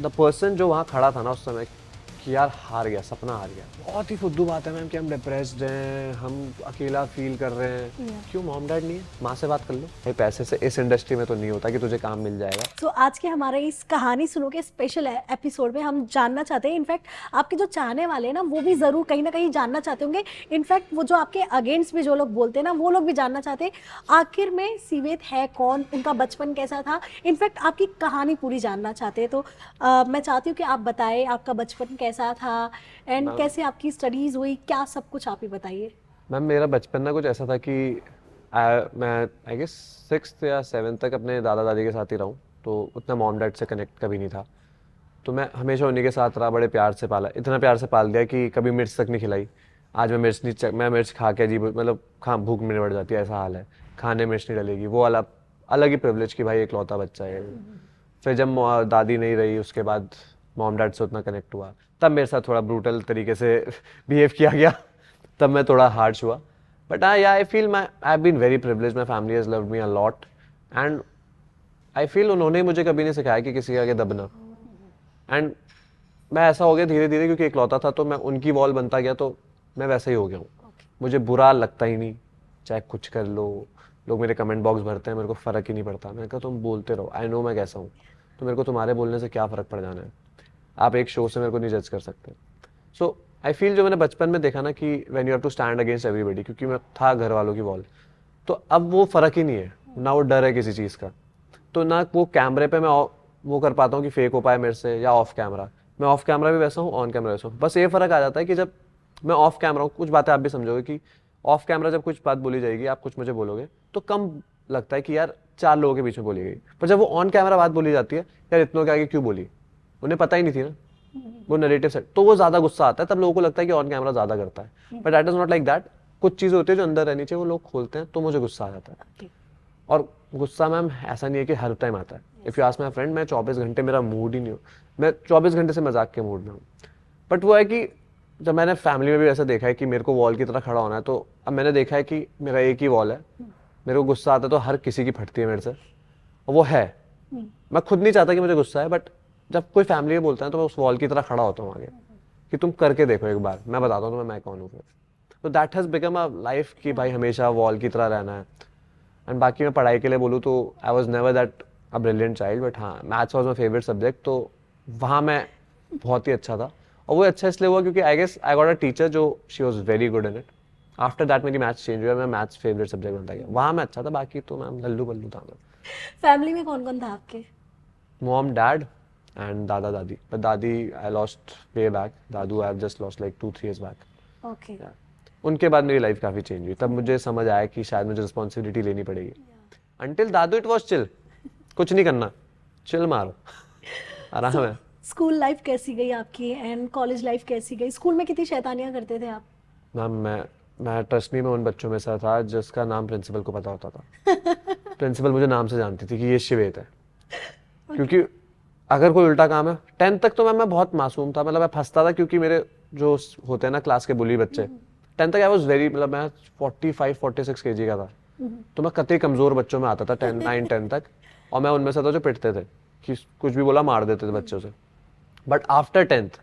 The person जो वहाँ खड़ा था ना उस समय कि यार हार गया, सपना हार गया, बहुत ही फुद्दू बात है मैम कि हम डिप्रेस्ड हैं, हम अकेला फील कर रहे हैं। क्यों मॉम डैड नहीं है? माँ से बात कर लो। भाई पैसे से इस इंडस्ट्री में तो नहीं होता कि तुझे काम मिल जाएगा। तो आज के हमारे इस कहानी सुनो के स्पेशल एपिसोड में हम जानना चाहते हैं, इनफैक्ट आपके जो चाहने वाले हैं ना वो भी ज़रूर कहीं ना कहीं जानना चाहते होंगे। इनफैक्ट वो जो आपके अगेंस्ट भी जो लोग बोलते हैं ना वो लोग भी जानना चाहते हैं आखिर में सीवेत है कौन, उनका बचपन कैसा था। इनफैक्ट आपकी कहानी पूरी जानना चाहते हैं। तो मैं चाहती हूँ कि आप बताएं आपका बचपन कैसा था एंड मैम कैसे आपकी स्टडीज़ हुई, क्या सब कुछ आप ही बताइए। मैम मेरा बचपन ना कुछ ऐसा था कि मैं आई गेस 6th या 7th तक अपने दादा दादी के साथ ही रहा हूँ, तो उतना मॉम डैड से कनेक्ट कभी नहीं था। तो मैं हमेशा उन्हीं के साथ रहा, बड़े प्यार से पाला, इतना प्यार से पाल दिया कि कभी मिर्च तक नहीं खिलाई। आज मैं मिर्च नहीं मैं मिर्च खा के अजीब मतलब खा भूख मेरे बढ़ जाती है, ऐसा हाल है। खाने मिर्च नहीं डलेगी, वो अलग अलग ही प्रिविलेज कि भाई इकलौता बच्चा है। फिर जब दादी नहीं रही उसके बाद मॉम डैड से उतना कनेक्ट हुआ, तब मेरे साथ थोड़ा ब्रूटल तरीके से बिहेव किया गया, तब मैं थोड़ा हार्श हुआ। But yeah I feel I have been very privilege, my family has loved me a lot and I feel उन्होंने मुझे कभी नहीं सिखाया कि किसी के आगे दबना। एंड मैं ऐसा हो गया धीरे धीरे क्योंकि इकलौता था, तो मैं उनकी वॉल बनता गया, तो मैं वैसा ही हो गया हूँ। मुझे बुरा लगता ही नहीं, चाहे कुछ कर लो। लोग मेरे कमेंट बॉक्स भरते हैं, मेरे को फ़र्क ही नहीं पड़ता। मैंने कहा तुम बोलते रहो, आई नो मैं कैसा हूँ, तो मेरे को तुम्हारे बोलने से क्या फ़र्क पड़ जाना है। आप एक शो से मेरे को नहीं जज कर सकते। सो आई फील जो मैंने बचपन में देखा ना कि when you have to stand against everybody, क्योंकि मैं था घर वालों की वॉल, तो अब वो फ़र्क ही नहीं है ना, वो डर है किसी चीज़ का। तो ना वो कैमरे पे मैं वो कर पाता हूँ कि फेक हो पाए मेरे से, या ऑफ कैमरा मैं ऑफ कैमरा भी वैसा हूँ, ऑन कैमरा वैसा हूँ। बस ये फ़र्क आ जाता है कि जब मैं ऑफ कैमरा हूँ, कुछ बातें आप भी समझोगे कि ऑफ कैमरा जब कुछ बात बोली जाएगी, आप कुछ मुझे बोलोगे तो कम लगता है कि यार 4 लोगों के बीच में बोली गई। पर जब वो ऑन कैमरा बात बोली जाती है, यार इतनों के आगे क्यों बोली, उन्हें पता ही नहीं थी ना वो नैरेटिव सेट, तो वो ज़्यादा गुस्सा आता है। तब लोगों को लगता है कि ऑन कैमरा ज़्यादा करता है, but that is not like that. कुछ चीज़ें होती है जो अंदर रहनी चाहिए, वो लोग खोलते हैं, तो मुझे गुस्सा आ जाता है। और गुस्सा मैम ऐसा नहीं है कि हर टाइम आता है। If you ask my friend, मैं 24 घंटे मेरा मूड ही नहीं हो, मैं 24 घंटे से मजाक के मूड में हूँ। बट वो है कि जब मैंने फैमिली में भी ऐसा देखा है कि मेरे को वॉल की तरह खड़ा होना है, तो अब मैंने देखा है कि मेरा एक ही वॉल है। मेरे को गुस्सा आता है तो हर किसी की फटती है मेरे से, और वो है। मैं खुद नहीं चाहता कि मुझे गुस्सा है, बट जब कोई फैमिली में बोलता है तो मैं उस वॉल की तरह खड़ा होता हूँ आगे कि तुम करके देखो एक बार, मैं बताता हूँ तुम्हें मैं कौन हूँ फिर। तो that has become a life कि भाई हमेशा वॉल की तरह रहना है। एंड बाकी मैं पढ़ाई के लिए बोलूँ तो I was never that a brilliant child, but हाँ maths was my favourite subject, तो वहाँ मैं बहुत ही अच्छा था। और वो अच्छा इसलिए हुआ क्योंकि I guess I got a teacher जो she was very good in it. After that मेरी मैथ्स चेंज हुआ, मैं मैथ्स फेवरेट सब्जेक्ट बनता गया, वहाँ मैं अच्छा था, बाकी तो मैम लल्लू बल्लू था मैं। फैमिली में कौन कौन था आपके? मॉम डैड एंड दादा दादी, बट दादी I lost way back, Dadu I have just lost like 2-3 years back. Okay. उनके बाद मेरी लाइफ काफ़ी चेंज हुई, तब मुझे समझ आया कि शायद मुझे रिस्पॉन्सिबिलिटी लेनी पड़ेगी। Until Dadu it was chill, कुछ नहीं करना, चिल मारो, आराम सो है। स्कूल लाइफ कैसी गई आपकी एंड कॉलेज लाइफ कैसी गई? स्कूल में कितनी शैतानियां करते थे आप? मैम मैं ट्रस्ट मी, मैं उन बच्चों में से था जिसका नाम प्रिंसिपल को पता होता था। प्रिंसिपल मुझे नाम से जानती थी कि ये शिवेत है, ओके। क्योंकि अगर कोई उल्टा काम है 10th तक तो मैं बहुत मासूम था, मतलब मैं फंसता था क्योंकि मेरे जो होते हैं ना क्लास के बुली बच्चे, 10th तक आई वॉज वेरी, मतलब मैं 45-46 kg का था, तो मैं कतई कमज़ोर बच्चों में आता था 9-10 तक। और मैं उनमें से था जो पिटते थे कि कुछ भी बोला मार देते थे बच्चों से। But after 10th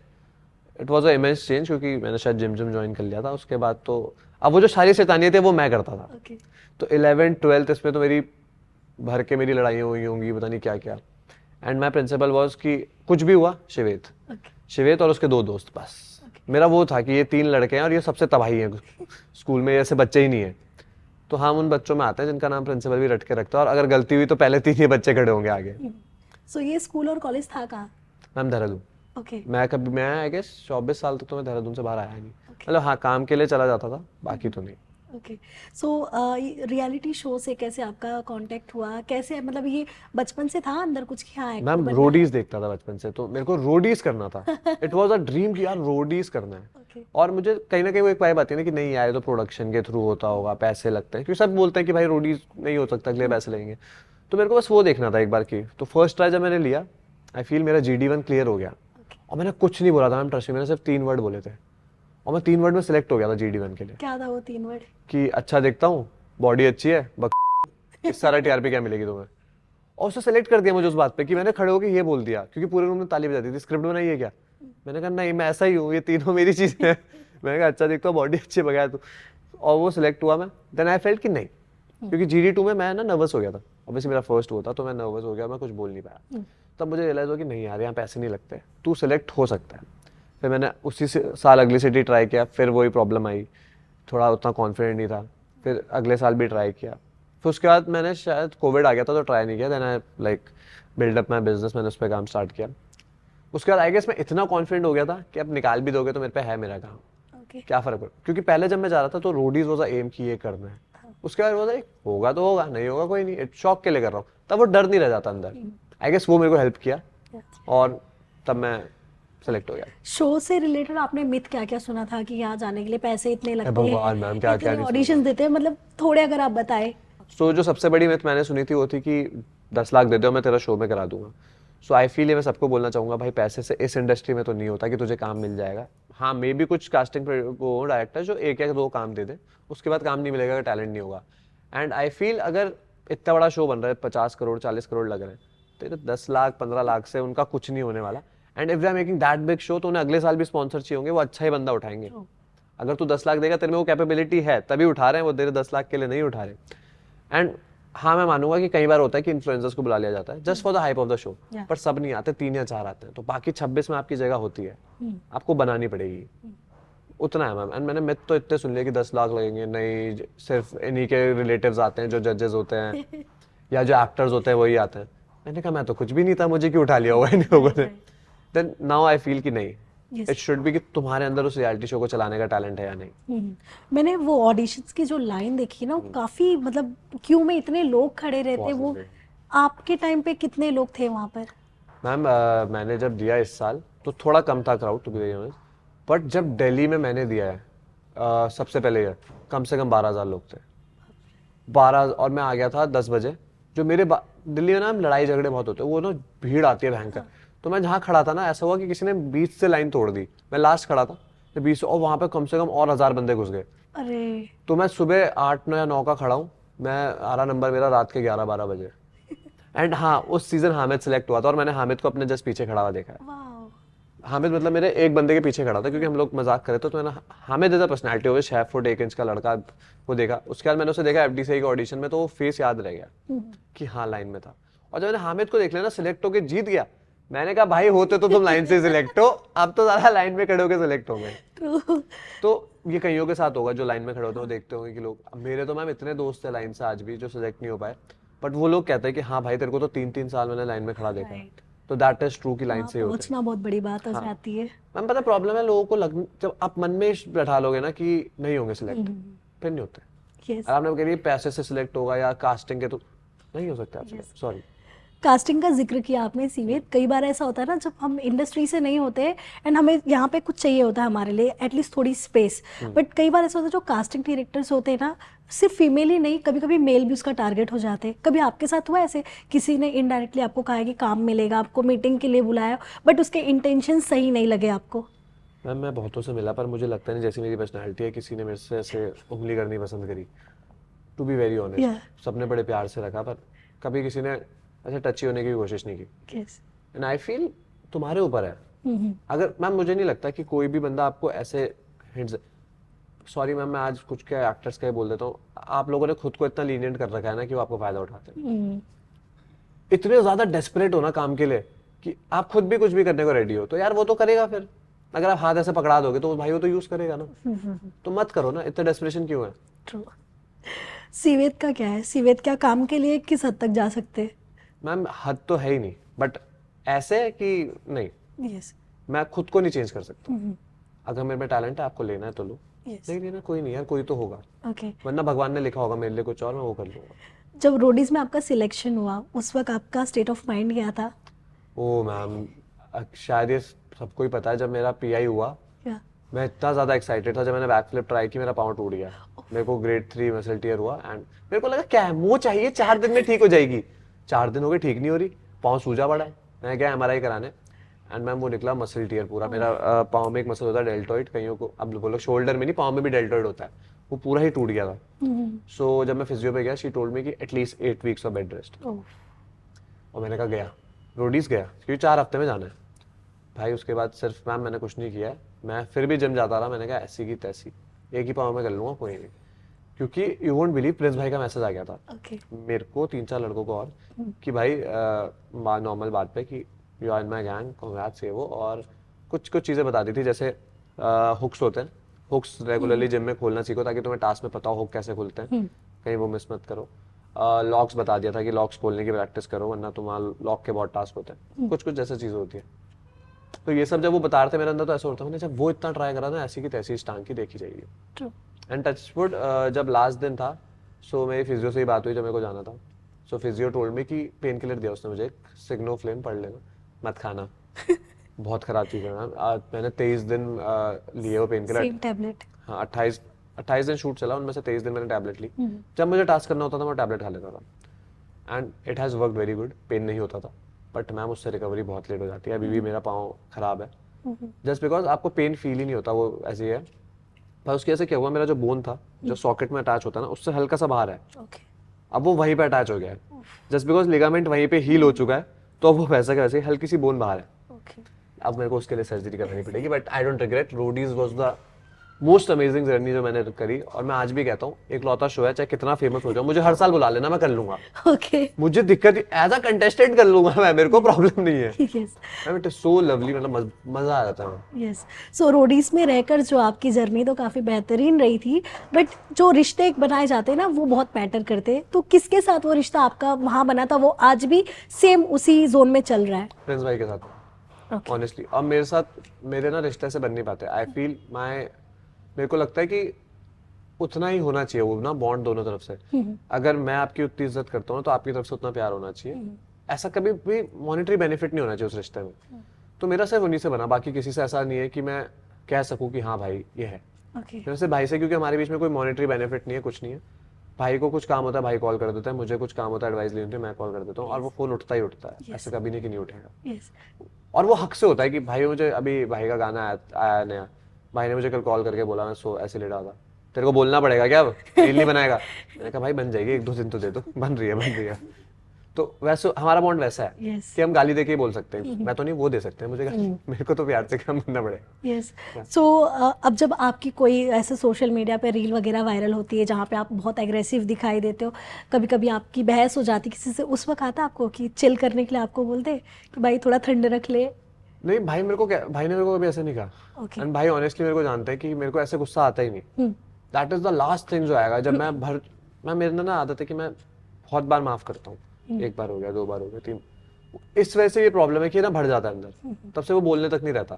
it was a immense change, क्योंकि मैंने शायद जिम ज्वाइन कर लिया था उसके बाद, तो अब वो जो सारी शैतानियाँ थी वो मैं करता था। ओके। तो 11th-12th इसमें तो मेरी भर के मेरी लड़ाइयाँ हुई होंगी, पता नहीं क्या क्या। एंड माई प्रिंसिपल वॉज कि कुछ भी हुआ शिवेत, ओके। शिवेत और उसके 2 दोस्त बस। मेरा वो था कि ये 3 लड़के हैं और ये सबसे तबाही है स्कूल में, ऐसे बच्चे ही नहीं है। तो हम उन बच्चों में आते हैं जिनका नाम प्रिंसिपल भी रट के रखता है, और अगर गलती हुई तो पहले 3 ही बच्चे खड़े होंगे आगे। सो ये स्कूल और कॉलेज था कहाँ? मैम देहरादून। ओके। मैं आई गेस 24 साल तक तो मैं देहरादून से बाहर आया नहीं, ओके। मतलब हाँ काम के लिए चला जाता था, बाकी तो नहीं। ओके। सो रियलिटी शो से कैसे आपका कांटेक्ट हुआ, कैसे मतलब ये बचपन से था अंदर कुछ कि हाँ एक्टर मैम बनना है? रोडीज देखता था बचपन से, तो मेरे को रोडीज करना था। इट वॉज अ ड्रीम कि यार रोडीज करना है। ओके। और मुझे कहीं ना कहीं वो एक वाइब आती है ना कि नहीं यार ये तो प्रोडक्शन के थ्रू होता होगा, पैसे लगते हैं, क्योंकि सब बोलते हैं कि भाई रोडीज नहीं हो सकता, अगले पैसे लगेंगे। तो मेरे को बस वो देखना था एक बार की, तो फर्स्ट ट्राई जब मैंने लिया, आई फील मेरा GD1 क्लियर हो गया। ओके। और मैंने कुछ नहीं बोला था मैम, ट्रस्ट मी, मैंने सिर्फ 3 वर्ड बोले थे, और मैं 3 वर्ड में सिलेक्ट हो गया था GD1 के लिए। क्या था वो 3 वर्ड? कि अच्छा दिखता हूँ, बॉडी अच्छी है, बक, इस सारा TRP क्या मिलेगी तुम्हें। और उसने सेलेक्ट कर दिया मुझे उस बात पे कि मैंने खड़े होकर ये बोल दिया, क्योंकि पूरे रूम में ताली बजा दी थी, स्क्रिप्ट बनाई है क्या? मैंने कहा नहीं मैं ऐसा ही हूँ, ये तीनों मेरी चीजें हैं। मैंने कहा अच्छा देखता हूँ बॉडी अच्छी बगाया तू, और वो सिलेक्ट हुआ मैं। देन आई फेल्ट कि नहीं, क्योंकि GD2 में मैं ना नर्वस हो गया था, ऑब्वियसली मेरा फर्स्ट हुआ था तो मैं नर्वस हो गया, मैं कुछ बोल नहीं पाया। तब मुझे रियलाइज हुआ कि नहीं यार यहाँ पैसे नहीं लगते, तू सिलेक्ट हो सकता है। फिर मैंने उसी साल अगली सिटी ट्राई किया, फिर वही प्रॉब्लम आई, थोड़ा उतना कॉन्फिडेंट नहीं था। फिर अगले साल भी ट्राई किया, फिर उसके बाद मैंने शायद कोविड आ गया था तो ट्राई नहीं किया। Then I like build up my business, मैंने उस पर काम स्टार्ट किया। उसके बाद आई गेस मैं इतना कॉन्फिडेंट हो गया था कि अब निकाल भी दोगे तो मेरे पे है मेरा काम, क्या फर्क पड़ता। क्योंकि पहले जब मैं जा रहा था तो रोडीज वाज एम की ये करना है, उसके बाद वो होगा तो होगा, नहीं होगा कोई नहीं, शौक के लिए कर रहा हूँ, तब वो डर नहीं रह जाता अंदर। आई गेस वो मेरे को हेल्प किया और तब मैं सेलेक्ट हो गया। शो से रिलेटेड आपने मिथ क्या क्या सुना था कि यहाँ जाने के लिए पैसे इतने लगते भगवान मैम, क्या क्या हैं, नहीं ऑडिशन देते हैं, मतलब थोड़े अगर आप बताएं। सो जो सबसे बड़ी मिथ मैंने सुनी थी वो थी कि 10 लाख दे दो मैं तेरा शो में करा दूंगा। सो आई फील ये मैं सबको बोलना चाहूंगा भाई पैसे से इस इंडस्ट्री में तो नहीं होता कि तुझे काम मिल जाएगा। हाँ मे भी कुछ कास्टिंग वो डायरेक्टर जो एक या दो काम दे दे, उसके बाद काम नहीं मिलेगा अगर टैलेंट नहीं होगा। एंड आई फील अगर इतना बड़ा शो बन रहा है 50 करोड़ 40 करोड़ लग रहे हैं, तो 10 लाख 15 लाख से उनका कुछ नहीं होने वाला। And if they are making that big show तो उन्हें अगले साल भी स्पॉन्सर चाहिए होंगे, वो अच्छा ही बंदा उठाएंगे। अगर तू 10 लाख देगा तेरे में वो कैपेबिलिटी है तभी उठा रहे हैं, वो तेरे 10 लाख के लिए नहीं उठा रहे। एंड हाँ मैं मानूंगा कि कई बार होता है कि इन्फ्लुएंसर्स को बुला लिया जाता है just for the hype of the show, पर सब नहीं आते, 3 या 4 आते हैं, तो बाकी 26 में आपकी जगह होती है, आपको बनानी पड़ेगी। उतना है मैम। एंड मैंने मिथ तो इतने सुन लिए कि 10 लाख लगेंगे, नहीं सिर्फ इन्हीं के रिलेटिव्स आते हैं जो जजेस होते हैं या जो एक्टर्स होते हैं वही आते हैं। मैंने कहा मैं तो कुछ भी नहीं था, मुझे क्यों उठा लिया हुआ इन लोगों ने। देन नाउ आई फील कि नहीं, इट शुड बी कि तुम्हारे अंदर उस रियलिटी शो को चलाने का टैलेंट है या नहीं। मैंने वो ऑडिशंस की जो लाइन देखी ना, वो काफी मतलब क्यों में इतने लोग खड़े रहते, वो आपके टाइम पे कितने लोग थे वहाँ पर? मैम मैंने जब दिया इस साल तो थोड़ा कम था crowd to be very honest, but जब दिल्ली में मैंने दिया है सबसे पहले ईयर कम से कम 12,000 लोग थे, 12, और मैं आ गया था 10 बजे। जो मेरे दिल्ली में ना लड़ाई झगड़े बहुत होते हैं, वो ना भीड़ आती है भयंकर। तो मैं जहाँ खड़ा था ना ऐसा हुआ कि किसी ने 20 से लाइन तोड़ दी, मैं लास्ट खड़ा था 20, और वहाँ पे कम से कम और 1000 बंदे घुस गए। अरे तो मैं सुबह 8 या 9 का खड़ा हूँ, मैं आ रहा नंबर मेरा रात के 11-12 बजे। एंड हाँ उस सीजन हामिद सिलेक्ट हुआ था और मैंने हामिद को अपने जस्ट पीछे खड़ा हुआ देखा है। हामिद मतलब मेरे एक बंदे के पीछे खड़ा था क्योंकि हम लोग मजाक कर रहे थे, तो मैंने हामिद एज अ पर्सनैलिटी हुए 6 फुट 1 इंच का लड़का वो देखा। उसके बाद मैंने उसे देखा FDCI के ऑडिशन में, तो वो फेस याद रह गया कि हाँ लाइन में था। और जब मैंने हामिद को देख लिया ना सिलेक्ट होकर जीत गया, मैंने कहा भाई होते तो तुम लाइन से सिलेक्ट हो, अब तो ज्यादा लाइन में खड़े होकर सिलेक्ट हो गए। तो ये कईयों के साथ होगा जो लाइन में खड़े होते हैं, वो देखते होंगे कि लोग, मेरे तो मैम इतने दोस्त है लाइन से आज भी जो सिलेक्ट नहीं हो पाए, बट वो लोग कहते हैं कि हाँ भाई तेरे को तो 3-3 साल मैंने लाइन में खड़ा देखा है। तो दैट इज ट्रू कि लाइन से ही होते हैं। पहुंचना बहुत बड़ी बात हो जाती है। मैम पता प्रॉब्लम है लोगों को जब आप मन में बैठा लोगे ना कि नहीं होंगे सिलेक्ट, फिर नहीं होते। Yes. आपने कह रही पैसे से सिलेक्ट होगा या कास्टिंग के, तो नहीं हो सकता आप सिलेक्ट, सॉरी। कास्टिंग का जिक्र किया आपने सीवेत, कई बार ऐसा होता है ना जब हम इंडस्ट्री से नहीं होते एंड हमें यहाँ पे कुछ चाहिए होता है हमारे लिए एटलीस्ट थोड़ी स्पेस, बट कई बार ऐसा होता है जो कास्टिंग डायरेक्टर्स होते हैं ना, सिर्फ फीमेल ही नहीं कभी कभी मेल भी उसका टारगेट हो जाते हैं। कभी आपके साथ हुआ ऐसे किसी ने इनडायरेक्टली आपको कहा है कि काम मिलेगा, आपको मीटिंग के लिए बुलाया बट उसके इंटेंशन सही नहीं लगे आपको? मैम मैं बहुतों से मिला पर मुझे लगता नहीं जैसी मेरी पर्सनैलिटी है किसी ने मेरे से ऐसे उंगली करनी पसंद करी, टू बी वेरी ऑनेस्ट। सबने बड़े प्यार से रखा पर कभी किसी ने ऐसे टची होने की कोशिश नहीं की। एंड आई फील तुम्हारे ऊपर है। अगर मैम मुझे नहीं लगता कि कोई भी बंदा आपको ऐसे हिंट्स, सॉरी मैम मैं आज कुछ के एक्टर्स का ही बोल देता हूँ, आप लोगों ने खुद को इतना लीनियंट कर रखा है ना कि वो आपको फायदा उठाते हैं। इतने ज्यादा डेस्परेट हो ना काम के लिए कि आप खुद भी कुछ भी करने को रेडी हो, तो यार वो तो करेगा। फिर अगर आप हाथ ऐसे पकड़ा दोगे तो भाई वो तो यूज करेगा ना। तो मत करो ना, इतना डेस्परेशन क्यों है? ट्रू। सीवेत का क्या है, सीवेत क्या काम के लिए किस हद तक जा सकते हैं? मैम हद तो है ही नहीं, बट ऐसे है कि नहीं, yes. मैं खुद को नहीं चेंज कर सकता। अगर मेरे में टैलेंट है आपको लेना है तो लो, नहीं लेना कोई नहीं यार, कोई तो होगा। वरना भगवान ने लिखा होगा मेरे लिए कुछ और, मैं वो कर लूंगा। जब रोडीज में आपका सिलेक्शन हुआ उस वक्त आपका स्टेट ऑफ माइंड क्या था? ओ मैम शायद ये सबको ही पता है, जब मेरा PI हुआ मैं इतना ज्यादा एक्साइटेड था, जब मैंने बैक फ्लिप ट्राई की मेरा पाँव टूट गया। मेरे को ग्रेड 3 मसल टियर हुआ एंड मेरे को लगा क्या है वो चाहिए 4 दिन में ठीक हो जाएगी। 4 दिन हो गए ठीक नहीं हो रही, पाँव सूजा पड़ा है। मैं गया MRI कराने एंड मैम वो निकला मसल टियर पूरा। मेरा पाँव में एक मसल होता है डेल्टॉइड, कईयों को अब बोलो शोल्डर में नहीं पाँव में भी डेल्टॉइड होता है, वो पूरा ही टूट गया था। सो जब मैं फिजियो पे गया शी टोल्ड मी कि at least 8 weeks of bed rest. और मैंने कहा गया, रोडीज गया, क्योंकि 4 हफ्ते में जाना है भाई। उसके बाद सिर्फ मैम मैंने कुछ नहीं किया, मैं फिर भी जिम जाता रहा। मैंने कहा ऐसी की तैसी, एक ही पाँव में कर लूँगा, कोई नहीं। क्योंकि यू वोंट बिलीव, प्रिंस भाई का मैसेज आ गया था ओके मेरे को, 3-4 लड़कों को और, कि भाई नॉर्मल बात पे कि you are in my gang, congrats ये वो, और कुछ कुछ चीज़ें बता दी थी, जैसे हुक्स होते हैं, हुक्स रेगुलरली जिम में खोलना सीखो ताकि तुम्हें टास्क में पता हो हुक कैसे खुलते हैं, कहीं वो मिस मत करो। लॉक्स बता दिया था कि लॉक्स खोलने की प्रैक्टिस करो, वरना तुम्हारा लॉक के बहुत टास्क होते हैं, कुछ कुछ जैसे चीज़ें होती है। तो ये सब जब वो बता रहे थे मेरे अंदर, तो ऐसा होता है जब वो इतना ट्राई करा ना, ऐसी की तैसी इस टांग की देखी जाएगी। ट्रू एंड टचवुड जब लास्ट दिन था, सो मेरी फिजियो से ही बात हुई जब मेरे को जाना था। सो फिजियो टोल्ड मी कि पेन किलर दिया उसने मुझे, एक सिग्नोफ्लेम, पढ़ लेना, मत खाना, बहुत खराब चीज़ है मैम। आज मैंने 23 दिन लिए वो पेन किलर। Same tablet. हाँ, 28 दिन शूट चला, उनमें से 23 दिन मैंने टैबलेट ली। जब मुझे टास्क करना होता था मैं टैबलेट खा लेता था, and it has worked very good. Pain नहीं होता था, बट मैम उससे रिकवरी बहुत लेट हो जाती है। अभी भी मेरा पाँव खराब है, जस्ट बिकॉज आपको पेन फील ही नहीं होता, वो ऐसे ही है। पर उसकी ऐसे क्या हुआ, मेरा जो बोन था जो सॉकेट में अटैच होता है ना, उससे हल्का सा बाहर है, ओके अब वो वहीं पे अटैच हो गया है। जस्ट बिकॉज लिगामेंट वहीं पे हील हो चुका है, तो अब वो वैसा का वैसे हल्की सी बोन बाहर है। ओके अब मेरे को उसके लिए सर्जरी करनी पड़ेगी, but I don't regret. Roadies was the most amazing journey जो मैंने करी, और मैं आज भी कहता हूँ इकलौता शो है, चाहे कितना फेमस हो जाऊं, मुझे हर साल बुला लेना, मैं कर लूंगा। ओके मुझे दिक्कत, एज अ कंटेस्टेंट कर लूंगा मैं, मेरे को प्रॉब्लम नहीं है। Yes it is so lovely, मतलब मजा आ जाता है। यस। सो रोडीज में रहकर जो आपकी जर्नी तो काफ़ी बेहतरीन रही थी, बट जो रिश्ते एक बनाए जाते हैं ना, वो बहुत मैटर करते हैं। तो किसके साथ वो रिश्ता आपका वहाँ बना था, वो आज भी सेम उसी जोन में चल रहा है? प्रिंस भाई के साथ ओके ऑनेस्टली। अब मेरे साथ मेरे ना रिश्ते से बन नहीं पाते। आई फील मेरे को लगता है कि उतना ही होना चाहिए वो ना बॉन्ड दोनों तरफ से। अगर मैं आपकी उतनी इज्जत करता हूँ तो आपकी तरफ से उतना प्यार होना चाहिए। ऐसा कभी भी मॉनेटरी बेनिफिट नहीं होना चाहिए उस रिश्ते में। तो मेरा सिर्फ उन्हीं से बना, बाकी किसी से ऐसा नहीं है कि मैं कह सकूँ कि हाँ भाई ये है। ओके मेरे से भाई से, क्योंकि हमारे बीच में कोई मॉनेटरी बेनिफिट नहीं है, कुछ नहीं है। भाई को कुछ काम होता है भाई कॉल कर देता है, मुझे कुछ काम होता है एडवाइस लेनी होती है मैं कॉल कर देता हूँ, और वो फोन उठता ही उठता है। ऐसे कभी नहीं कि नहीं उठेगा। यस और वो हक से होता है कि भाई मुझे अभी भाई का गाना आया नया, भाई ने मुझे कल कॉल करके बोला मैं सो ऐसे लेटा था, तेरे को बोलना पड़ेगा क्या, अब रील नहीं बनाएगा? मैंने कहा भाई बन जाएगी, 1-2 दिन तो दे दो, बन रही है। तो वैसे हमारा बॉन्ड वैसा है Yes. कि हम गाली दे के ही बोल सकते हैं। मैं तो नहीं, वो दे सकते हैं मुझे गाली। मेरे को तो प्यार से काम करना पड़ेगा। यस। सो अब जब आपकी कोई ऐसे सोशल मीडिया पे रील वगैरह वायरल होती है जहाँ पे आप बहुत एग्रेसिव दिखाई देते हो, कभी कभी आपकी बहस हो जाती किसी से, उस वक्त आता आपको कि चिल करने के लिए आपको बोलते कि भाई थोड़ा ठंड रख ले? नहीं, भाई ने मेरे को कभी ऐसे नहीं कहा। Okay. एंड भाई ऑनेस्टली मेरे को जानते हैं कि मेरे को ऐसे गुस्सा आता ही नहीं। That is the last thing जो आएगा जब मैं मेरे ना आदत है कि मैं बहुत बार माफ करता हूँ। 1 बार हो गया, 2 बार हो गया, 3। इस वजह से ये प्रॉब्लम है कि ना भर जाता है अंदर, तब से वो बोलने तक नहीं रहता।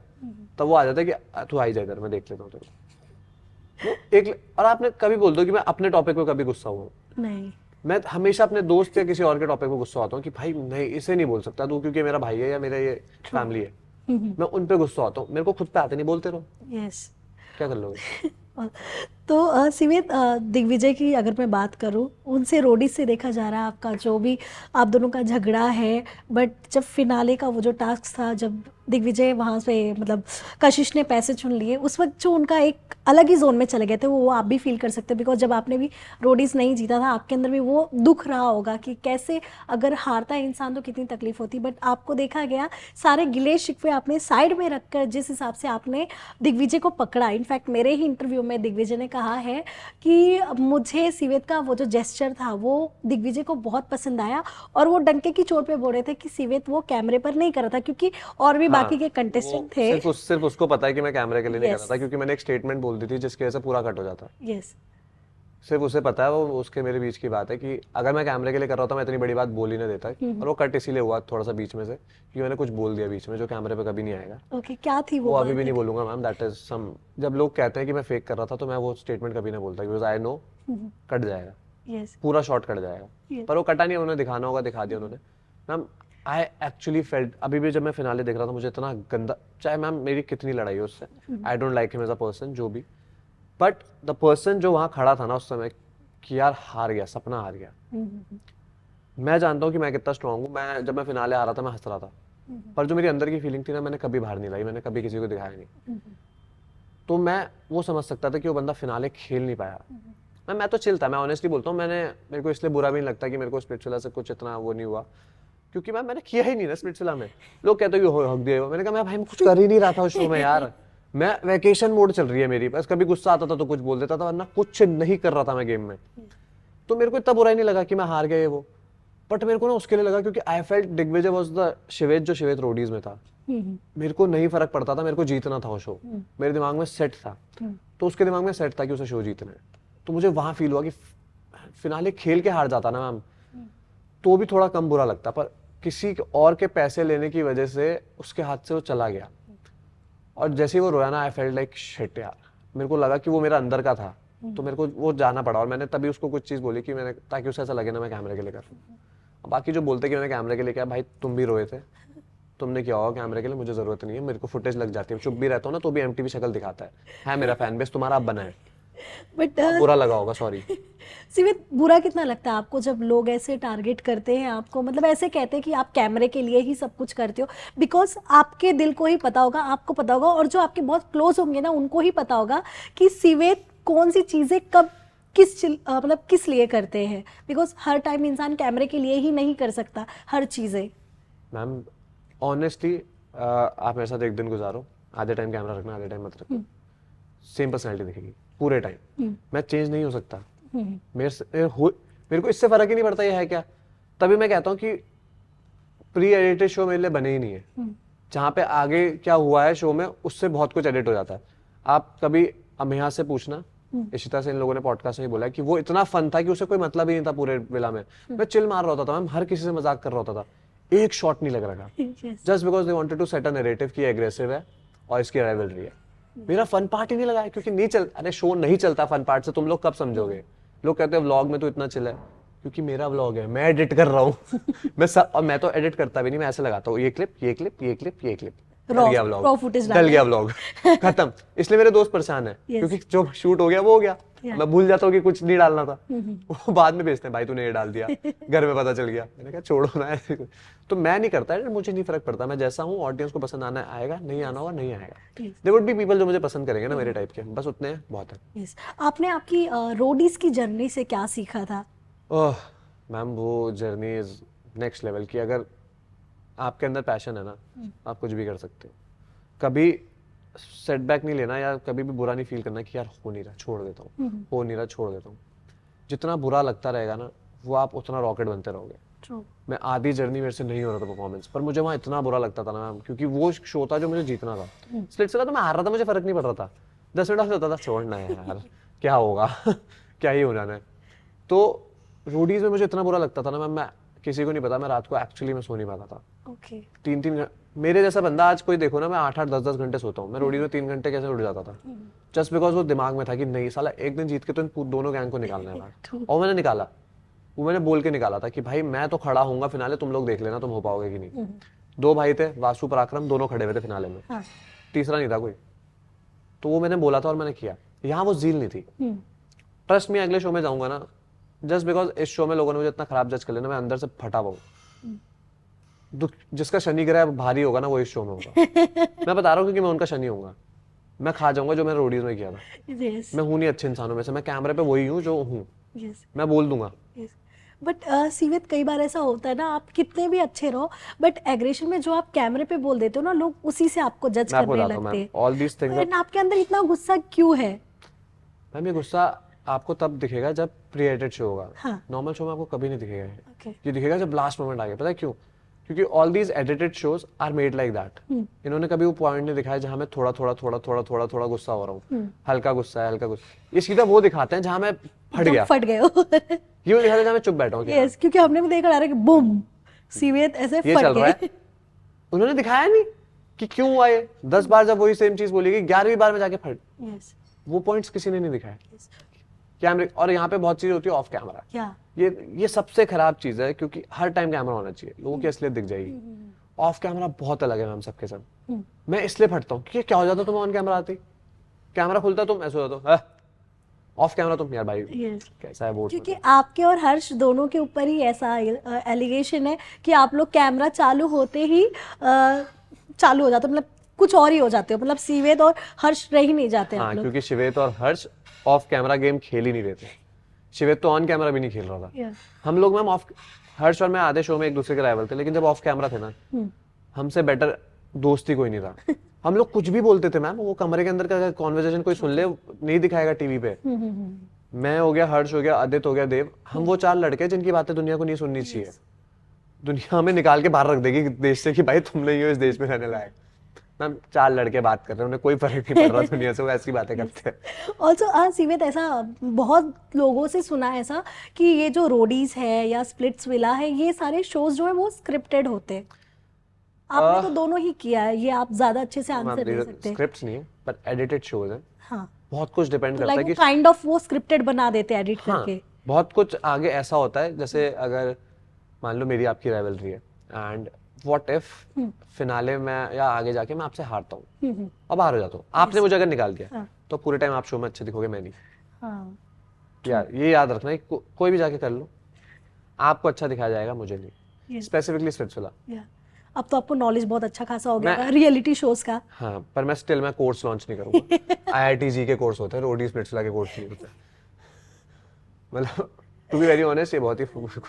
तब वो आ जाता है कि तू आई जा इधर, मैं देख लेता हूँ तेरे को। वो एक, और आपने कभी बोल दो कि मैं अपने टॉपिक पे कभी गुस्सा हुआ? नहीं। मैं हमेशा अपने दोस्त या किसी और के टॉपिक पे गुस्सा होता हूँ कि भाई नहीं, इसे नहीं बोल सकता तू, क्योंकि मेरा भाई है या मेरा ये फैमिली है। मैं उन पे गुस्सा होता हूँ, मेरे को खुद पे आते नहीं, बोलते रहो, यस। क्या कर लोगे। तो सीमित, दिग्विजय की अगर मैं बात करूं, उनसे रोडी से देखा जा रहा है आपका जो भी आप दोनों का झगड़ा है, बट जब फिनाले का वो जो टास्क था, जब दिग्विजय वहाँ से मतलब कशिश ने पैसे चुन लिए, उस वक्त जो उनका एक अलग ही जोन में चले गए थे, वो आप भी फील कर सकते हैं। बिकॉज जब आपने भी रोडीज नहीं जीता था, आपके अंदर भी वो दुख रहा होगा कि कैसे अगर हारता है इंसान तो कितनी तकलीफ होती। बट आपको देखा गया, सारे गिले शिकवे आपने साइड में रखकर जिस हिसाब से आपने दिग्विजय को पकड़ा, इनफैक्ट मेरे ही इंटरव्यू में दिग्विजय ने कहा है कि मुझे सीवेत का वो जो जेस्चर था वो दिग्विजय को बहुत पसंद आया, और वो डंके की चोट पे बोल रहे थे कि सीवेत वो कैमरे पर नहीं कर रहा था, क्योंकि और भी बाकी के कंटेस्टेंट थे। सिर्फ उसको पता है कि मैं कैमरे के लिए नहीं कर Yes. रहा था, क्योंकि मैंने एक स्टेटमेंट बोल दी थी जिसकी वजह से पूरा कट हो जाता। यस सिर्फ उसे पता है, वो उसके मेरे बीच की बात है कि अगर मैं कैमरे के लिए कर रहा था मैं इतनी बड़ी बात बोल ही नहीं देता। और वो कट इसीलिए हुआ थोड़ा सा बीच में से, क्योंकि मैंने कुछ बोल दिया बीच में जो कैमरे पे कभी नहीं आएगा। ओके, क्या थी वो वो अभी भी बात? नहीं बोलूंगा मैम। दैट इज सम, जब लोग कहते हैं कि मैं फेक कर रहा था तो मैं वो स्टेटमेंट कभी नहीं बोलता, बिकॉज आई नो कट जाएगा, यस पूरा शॉट कट जाएगा। Yes. पर वो कटा नहीं, उन्होंने दिखाना होगा दिखा दिया उन्होंने। मैम आई एक्चुअली फेल्ट, अभी भी जब मैं फिनाले देख रहा था मुझे इतना गंदा, चाहे मैम मेरी कितनी लड़ाई हो उससे, I don't like him as a person जो भी, बट द पर्सन जो वहाँ खड़ा था ना उस समय, कि यार हार गया, सपना हार गया। मैं जानता हूँ कि मैं कितना स्ट्रांग हूँ। मैं जब मैं फिनाले आ रहा था मैं हंस रहा था, पर जो मेरी अंदर की फीलिंग थी ना, मैंने कभी बाहर नहीं लाई, मैंने कभी किसी को दिखाया नहीं। तो मैं वो समझ सकता था कि वो बंदा फिनाले खेल नहीं पाया। मैं तो चिल था, मैं ऑनेस्टली बोलता हूँ। मेरे को इसलिए बुरा भी नहीं लगता कि मेरे को स्पिरिचुअल से कुछ इतना वो नहीं हुआ। क्योंकि मैम मैंने किया ही नहीं ना स्प्लिट्सविला में। लोग कहते हो हक दिए हो, मैंने कहा मैं भाई कुछ कर ही नहीं रहा था उस शो में यार, मैं वैकेशन मोड चल रही है मेरी, बस कभी गुस्सा आता था तो कुछ बोल देता था, वरना कुछ नहीं कर रहा था मैं गेम में। तो मेरे को इतना बुरा ही नहीं लगा कि मैं हार गया ये वो, बट मेरे को ना उसके लिए लगा क्योंकि I felt Digvijay was the शिवेत जो शिवेत रोडीज में था। मेरे को नहीं फर्क पड़ता था, मेरे को जीतना था वो शो, मेरे दिमाग में सेट था, तो उसके दिमाग में सेट था कि उसे शो जीतना है। तो मुझे वहां फील हुआ कि फिनाले खेल के हार जाता ना मैम तो भी थोड़ा कम बुरा लगता, पर किसी और के पैसे लेने की वजह से उसके हाथ से वो चला गया। और जैसे ही वो रोया ना आई फेल्ट लाइक शिट यार, मेरे को लगा कि वो मेरा अंदर का था, तो मेरे को वो जाना पड़ा। और मैंने तभी उसको कुछ चीज़ बोली कि मैंने, ताकि उसे ऐसा लगे ना मैं कैमरे के लिए कर रहा हूँ। बाकी जो बोलते कि मैंने कैमरे के लिए किया, भाई तुम भी रोए थे, तुमने किया होगा कैमरे के लिए, मुझे जरूरत नहीं है, मेरे को फुटेज लग जाती है, चुप भी रहता हूँ ना तो भी एमटीवी शक्ल दिखाता है मेरा फैन बेस तुम्हारा अब बना है। बट बुरा लगा होगा, सॉरी। सिवित, बुरा कितना लगता है आपको जब लोग ऐसे टारगेट करते हैं आपको, मतलब ऐसे कहते हैं कि आप कैमरे के लिए ही सब कुछ करते हो, बिकॉज आपके दिल को ही पता होगा, आपको पता होगा, और जो आपके बहुत क्लोज होंगे ना उनको ही पता होगा कि सिवेत कौन सी चीज़ें कब मतलब किस लिए करते हैं, बिकॉज हर टाइम इंसान कैमरे के लिए ही नहीं कर सकता हर चीज़ें। मैम ऑनेस्टली आप मेरे साथ एक दिन गुजारो, आधे टाइम कैमरा रखना, आधे टाइम मत रखना, सेम पर्सनैलिटी दिखेगी पूरे टाइम। मैं चेंज नहीं हो सकता, मेरे को इससे फर्क ही नहीं पड़ता ये है क्या। तभी मैं कहता हूँ कि प्री एडिटेड शो मेरे लिए बने ही नहीं है, जहाँ पे आगे क्या हुआ है शो में उससे बहुत कुछ एडिट हो जाता है। आप कभी अमेहा से पूछना, इशिता से इन लोगों ने पॉडकास्ट में ही बोला है कि वो इतना फन था कि उसे कोई मतलब ही नहीं था पूरे विला में। मैं चिल मार रहा होता था मैम, हर किसी से मजाक कर रहा होता था, एक शॉट नहीं लग रहा था, just because they wanted to set a narrative कि एग्रेसिव है और इसकी राइवलरी है। मेरा फन पार्ट ही नहीं लगा है क्योंकि नहीं चल, अरे शो नहीं चलता फन पार्ट से, तुम लोग कब समझोगे। लोग कहते हैं व्लॉग में तो इतना चिल है, क्योंकि मेरा व्लॉग है, मैं एडिट कर रहा हूँ और मैं तो एडिट करता भी नहीं, मैं ऐसे लगाता हूँ ये क्लिप ये क्लिप ये क्लिप ये क्लिप, डल गया व्लॉग खत्म। इसलिए मेरे दोस्त परेशान है क्योंकि जो शूट हो गया वो हो गया, मैं भूल जाता हूँ कि कुछ नहीं डालना था। वो बाद में भेजते हैं भाई तूने ये डाल दिया, घर में पता चल गया। मैंने कहा छोड़ो ना ऐसे, तो मैं नहीं करता है, मुझे नहीं फर्क पड़ता, मैं जैसा हूँ ऑडियंस को पसंद आना आएगा, नहीं आना होगा नहीं आएगा। देयर वुड बी पीपल जो मुझे पसंद करेंगे ना मेरे टाइप के, बस उतने बहुत है। आपने आपकी रोडीज की जर्नी से क्या सीखा था? ओह मैम वो जर्नी इज नेक्स्ट लेवल की। अगर आपके अंदर पैशन है ना, आप कुछ भी कर सकते हो। कभी सेटबैक नहीं लेना या कभी भी बुरा नहीं फील करना कि यार हो नहीं रहा छोड़ देता हूँ, हो नहीं रहा छोड़ देता हूँ। जितना बुरा लगता रहेगा ना वो आप उतना रॉकेट बनते रहोगे। True. मैं आधी जर्नी मेरे से नहीं हो रहा था परफॉर्मेंस, पर मुझे वहाँ इतना बुरा लगता था ना मैम, क्योंकि वो शो था जो मुझे जीतना था। स्प्लिट्सविला तो मैं हार रहा था, मुझे फर्क नहीं पड़ रहा था, 10 मिनट होता था छोड़ना है यार क्या होगा क्या ही हो जाना है। तो रोडीज में मुझे इतना बुरा लगता था ना मैम, मैं किसी को नहीं पता, मैं रात को एक्चुअली मैं सो नहीं पाता था। Okay. 3-3 मेरे जैसा बंदा आज कोई देखो ना, मैं 8-8 10-10 घंटे सोता हूँ, मैं रोडीज में 3 घंटे कैसे उठ जाता था, जस्ट बिकॉज वो दिमाग में था कि नहीं साला एक दिन जीत के तो इन दोनों गैंग को निकालना है बाहर। और मैंने निकाला, वो मैंने बोल के निकाला था कि भाई मैं तो खड़ा होऊंगा फिनाले, तुम लोग देख लेना तुम हो पाओगे कि नहीं। 2 भाई थे, वासु पराक्रम, दोनों खड़े हुए थे फिनाले में, तीसरा नहीं था कोई। तो वो मैंने बोला था और मैंने किया। यहाँ वो जील नहीं थी। ट्रस्ट में अगले शो में जाऊंगा ना, जस्ट बिकॉज इस शो में लोगों ने मुझे इतना खराब जज कर लेना, मैं अंदर से फटा हुआ हूँ। जिसका शनि ग्रह भारी होगा ना वो इस शो में होगा। मैं बता रहा हूँ क्योंकि मैं उनका शनि होऊंगा, मैं खा जाऊंगा जो मैंने रोडीज में किया था। मैं हूँ नहीं अच्छे इंसानों में से, मैं कैमरे पे वही हूँ जो हूँ, मैं बोल दूंगा। बट सीवित कई बार ऐसा होता है ना, आप कितने भी अच्छे रहो बट एग्रेशन में जो आप कैमरे पे बोल देते हो ना, लोग उसी से आपको जज करने लगते हैं। ऑल दीस थिंग्स, आपके अंदर इतना गुस्सा क्यों है? मैम ये गुस्सा आपको तब दिखेगा जब प्री एडिटेड शो होगा, नॉर्मल शो में आपको कभी नहीं दिखेगा। ये दिखेगा जब लास्ट मोमेंट आ गया। पता है क्यों? क्योंकि all these edited shows are made like that. इन्होंने कभी वो पॉइंट नहीं दिखाया जहां मैं थोड़ा थोड़ा थोड़ा थोड़ा थोड़ा थोड़ा गुस्सा हो रहा हूँ, हल्का गुस्सा है हल्का गुस्सा। ये सीधा वो दिखाते हैं जहां मैं फट गए हो। ये दिखाते हैं जहां मैं चुप बैठा हूँ। यस, क्योंकि हमने भी देखा डायरेक्ट बूम सीवित ऐसे फट गए। उन्होंने दिखाया नहीं कि क्यों हुआ ये। 10 बार जब वही सेम चीज बोलेगी, 11वीं बार में जाके फट। वो पॉइंट्स किसी ने नहीं दिखाया कैमरे। और यहाँ पे बहुत चीज होती है ऑफ कैमरा। ये सबसे खराब चीज है, क्योंकि हर टाइम कैमरा होना चाहिए, लोगों की असलियत दिख जाएगी। ऑफ कैमरा बहुत अलग है मैम सबके सब। मैं इसलिए फटता हूँ कि क्या हो जाता तुम ऑन कैमरा आती, कैमरा खुलता तुम ऐसे हो जाता, ऑफ कैमरा तुम यार भाई कैसा है वो। क्योंकि आपके और हर्ष दोनों के ऊपर ही ऐसा एलिगेशन है कि आप लोग कैमरा चालू होते ही चालू हो जाते, मतलब कुछ और ही हो जाते हो, मतलब सीवेत और हर्ष रह ही नहीं जाते आप लोग। क्योंकि शिवेत और हर्ष ऑफ कैमरा गेम खेल ही नहीं रहे थे। शिवेत तो ऑन कैमरा भी नहीं खेल रहा था। हम लोग मैम ऑफ, हर्ष और मैं आधे शो में एक दूसरे के राइवल थे, लेकिन जब ऑफ कैमरा थे ना, हमसे बेटर दोस्ती कोई नहीं था। हम लोग कुछ भी बोलते थे मैम, वो कमरे के अंदर का कॉन्वर्सेशन कोई सुन ले नहीं दिखाएगा टीवी पे। मैं हो गया, हर्ष हो गया, आदित्य हो गया, देव, हम वो 4 लड़के जिनकी बातें दुनिया को नहीं सुननी चाहिए। दुनिया हमें निकाल के बाहर रख देगी देश से कि भाई तुम नहीं हो इस देश में रहने लायक। मैम 4 लड़के बात कर रहे हैं, उन्हें कोई फर्क नहीं पड़ रहा दुनिया से, वो ऐसी बातें करते हैं। ऑल्सो सीवेत, ऐसा बहुत लोगों से सुना है ऐसा कि ये जो रोडीज है या स्प्लिट्स विला है, ये सारे शोज जो है वो स्क्रिप्टेड होते हैं। आपने तो दोनों ही किया है, ये आप ज्यादा अच्छे से आंसर दे सकते हैं। स्क्रिप्ट्स नहीं है पर एडिटेड शोज हैं। हाँ, बहुत कुछ डिपेंड तो करता है लाइक कि काइंड ऑफ वो स्क्रिप्टेड बना देते हैं एडिट हाँ, करके। बहुत कुछ आगे ऐसा होता है, जैसे अगर मान लो मेरी आपकी राइवलरी है एंड व्हाट इफ फिनाले में या आगे जाके मैं आपसे हारता हूँ और बाहर हो जाता हूँ, आपने मुझे अगर निकाल दिया तो पूरे टाइम आप शो में अच्छे दिखोगे, मैं नहीं। हाँ, यार ये याद रखना है, कोई भी जाके कर लो, आपको अच्छा दिखाया जाएगा, मुझे नहीं। Specifically Splitsvilla. अब तो आपको नॉलेज बहुत अच्छा खासा हो गया रियलिटी शोज का। हाँ, पर मैं कोर्स लॉन्च नहीं करूंगा। IIT के कोर्स होते हैं, रोडी स्पिट्सविला के कोर्स नहीं होते। मतलब टू बी वेरी ऑनेस्ट, ये बहुत ही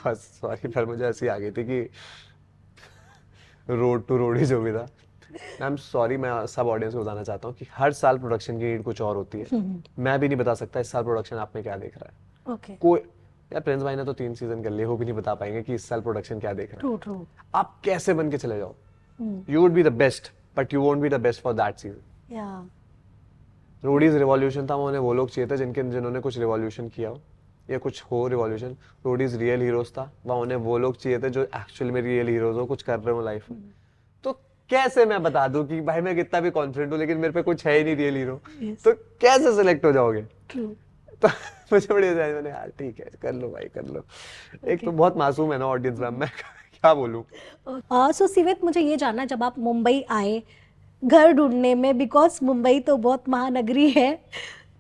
सॉरी पर मुझे ऐसी आ गई थी कि रोड टू रोडी जो भी था। आई एम सॉरी, मैं सब ऑडियंस को बताना चाहता हूँ कि हर साल प्रोडक्शन की नीड कुछ और होती है। मैं भी नहीं बता सकता इस साल प्रोडक्शन आप में क्या देख रहा है। ओके, कोई यार प्रिंस भाई ने तो 3 सीजन कर लिए, वो भी नहीं बता पाएंगे कि इस साल प्रोडक्शन क्या देख रहा है। True true. आप कैसे बन के चले जाओ, you would be the best but you won't be the best for that season. या रोडीज रिवॉल्यूशन था, उन्हें वो लोग चाहिए थे जिन्होंने कुछ रिवॉल्यूशन किया हो या कुछ हो रिवॉल्यूशन। रोडीज रियल हीरोज था, वहाँ उन्हें वो लोग चाहिए थे जो एक्चुअल में रियल हीरोज हो, कुछ कर रहे हो लाइफ में। तो कैसे मैं बता दूं कि भाई मैं कितना भी कॉन्फिडेंट हूँ लेकिन मेरे पे कुछ है ही नहीं रियल हीरो, तो कैसे सिलेक्ट हो जाओगे? ट्रू। तो मुझे बड़ी समझ मैंने यार ठीक है कर लो भाई कर लो। एक तो बहुत मासूम है ना ऑडियंस में, मैं क्या बोलूं। सो सीवेत, मुझे ये जानना, जब आप मुंबई आए घर ढूंढने में, बिकॉज मुंबई तो बहुत महानगरी है,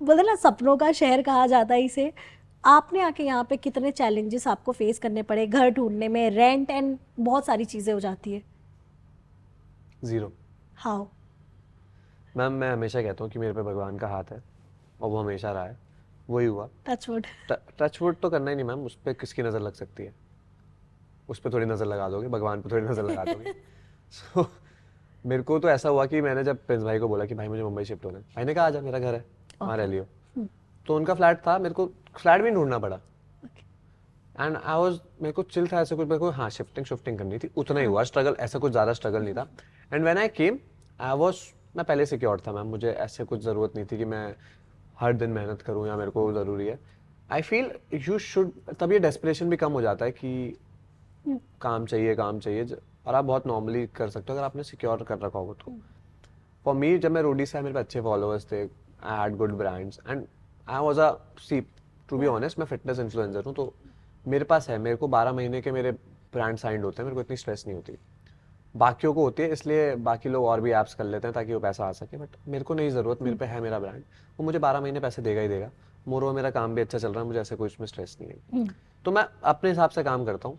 बोलते ना सपनों का शहर कहा जाता है इसे, आपने आके यहाँ पे कितने चैलेंजेस आपको फेस करने पड़े घर ढूंढने में? रेंट एंड बहुत सारी चीजें हो जाती है। 0 हाउ? मैम मैं हमेशा कहता हूँ कि मेरे पे भगवान का हाथ है और वो हमेशा रहा है, वही हुआ। टचवुड। टचवुड तो करना ही नहीं मैम, उस पर किसकी नज़र लग सकती है? उस पर थोड़ी नज़र लगा दोगे, भगवान पे थोड़ी नज़र लगा दोगे। सो मेरे को तो ऐसा हुआ कि मैंने जब प्रिंस भाई को बोला कि भाई मुझे मुंबई शिफ्ट होना है, भाई ने कहा आजा मेरा घर है वहाँ रह लियो। तो उनका फ्लैट था, मेरे को फ्लैट भी ढूंढना पड़ा एंड आई वाज, मेरे को चिल था ऐसे कुछ, मेरे को हाँ शिफ्टिंग करनी थी, उतना ही हुआ स्ट्रगल, ऐसा कुछ ज़्यादा स्ट्रगल नहीं था। And when I came I was, मैं पहले सिक्योर था मैम, मुझे ऐसे कुछ ज़रूरत नहीं थी कि मैं हर दिन मेहनत करूँ या मेरे को ज़रूरी है। आई फील यू शुड, तब ये डेस्परेशन भी कम हो जाता है कि काम चाहिए और आप बहुत नॉर्मली कर सकते हो अगर आपने सिक्योर कर रखा होगा तो। फॉर मी जब मैं रोडी से आया, मेरे पे अच्छे फॉलोअर्स थे, I had good brands and I was a C, to be honest मैं फिटनेस इन्फ्लुएंसर हूँ, तो मेरे पास है, मेरे को 12 महीने के मेरे ब्रांड साइंड होते हैं, मेरे को इतनी स्ट्रेस नहीं होती। बाकियों को होती है, इसलिए बाकी लोग और भी ऐप्स कर लेते हैं ताकि वो पैसा आ सके, बट मेरे को नहीं ज़रूरत, मेरे पे है मेरा ब्रांड, वो मुझे 12 महीने पैसे देगा ही देगा। मोर मेरा काम भी अच्छा चल रहा है, मुझे ऐसे कुछ में स्ट्रेस नहीं है, तो मैं अपने हिसाब से काम करता हूँ।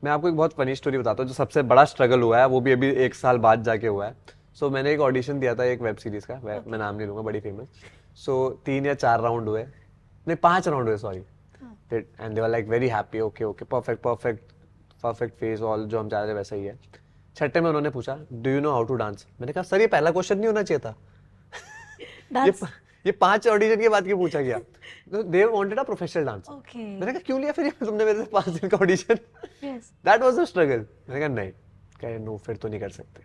मैं आपको एक बहुत फनी स्टोरी बताता हूँ, जो सबसे बड़ा स्ट्रगल हुआ है वो भी अभी 1 साल बाद जाके हुआ है। सो मैंने एक ऑडिशन दिया था एक वेब सीरीज़ का, मैं नाम नहीं लूँगा, बड़ी फेमस। सो 3 या 4 राउंड हुए, नहीं 5 राउंड हुए sorry, and they were like very happy, okay perfect face, all जो हम चाह रहे थे वैसा ही है। छठे में उन्होंने पूछा do you know how to dance? मैंने कहा सर ये पहला क्वेश्चन नहीं होना चाहिए था। ये 5 ऑडिशन के बाद क्यों पूछा गया? They wanted a professional dance. मैंने कहा क्यों लिया फिर तुमने मेरे से 5 दिन का audition? That was the struggle. मैंने कहा नहीं, कहे नो फिर तो नहीं कर सकते।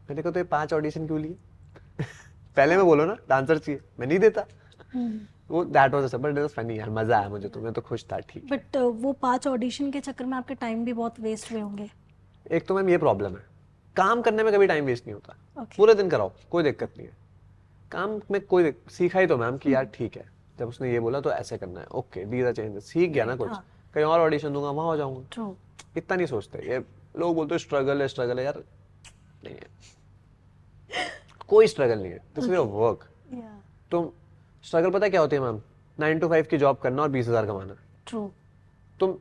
मैंने कहा तो ये 5 ऑडिशन क्यों लिए? पहले में बोलो ना डांसर चाहिए, मैं नहीं देता। वो that was but it was funny यार, मजा आया मुझे, तो मैं तो खुश था। ठीक, बट वो 5 ऑडिशन के चक्कर में आपके टाइम भी बहुत वेस्ट हुए होंगे। एक तो मैम ये प्रॉब्लम है, काम करने में कभी टाइम वेस्ट नहीं होता, पूरे दिन कराओ कोई दिक्कत नहीं है। काम में कोई सीखा ही तो मैम कि यार ठीक है, जब उसने ये बोला तो ऐसे करना है, ओके दीज आर चेंजेस, सीख गया ना कुछ, कहीं और ऑडिशन दूंगा वहां हो जाऊंगा। इतना नहीं सोचते ये लोग, बोलते स्ट्रगल है यार, नहीं है कोई स्ट्रगल नहीं है, दिस इज योर वर्क। तुम स्ट्रगल पता क्या होती है मैम? 9 to 5 की जॉब करना और 20,000 कमाना। तुम,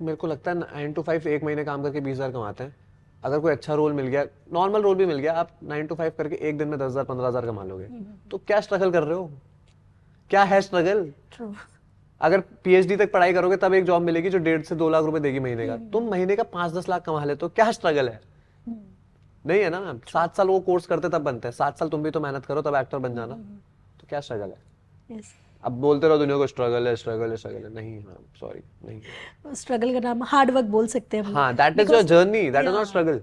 मेरे को लगता है 9 to 5 1 महीने काम करके 20,000 कमाते हैं। अगर कोई अच्छा रोल मिल गया, नॉर्मल रोल भी मिल गया, आप 9 to 5 करके एक दिन में 10,000 15,000 कमा लोगे। तो क्या स्ट्रगल कर रहे हो? क्या है स्ट्रगल? अगर पीएचडी तक पढ़ाई करोगे तब एक जॉब मिलेगी जो 1.5 से 2 लाख रुपए देगी महीने का। तुम महीने का 5-10 लाख कमा लेते हो, क्या स्ट्रगल है? नहीं है ना मैम। 7 साल वो कोर्स करते तब बनते हैं, 7 साल तुम भी तो मेहनत करो तब एक्टर बन जाना। तो क्या स्ट्रगल है? यस, अब बोलते रहो दुनिया को स्ट्रगल है, स्ट्रगल है, स्ट्रगल है। नहीं मैम, सॉरी, नहीं। स्ट्रगल का नाम हार्ड वर्क बोल सकते हैं हम। हाँ, that is your journey, that is not struggle.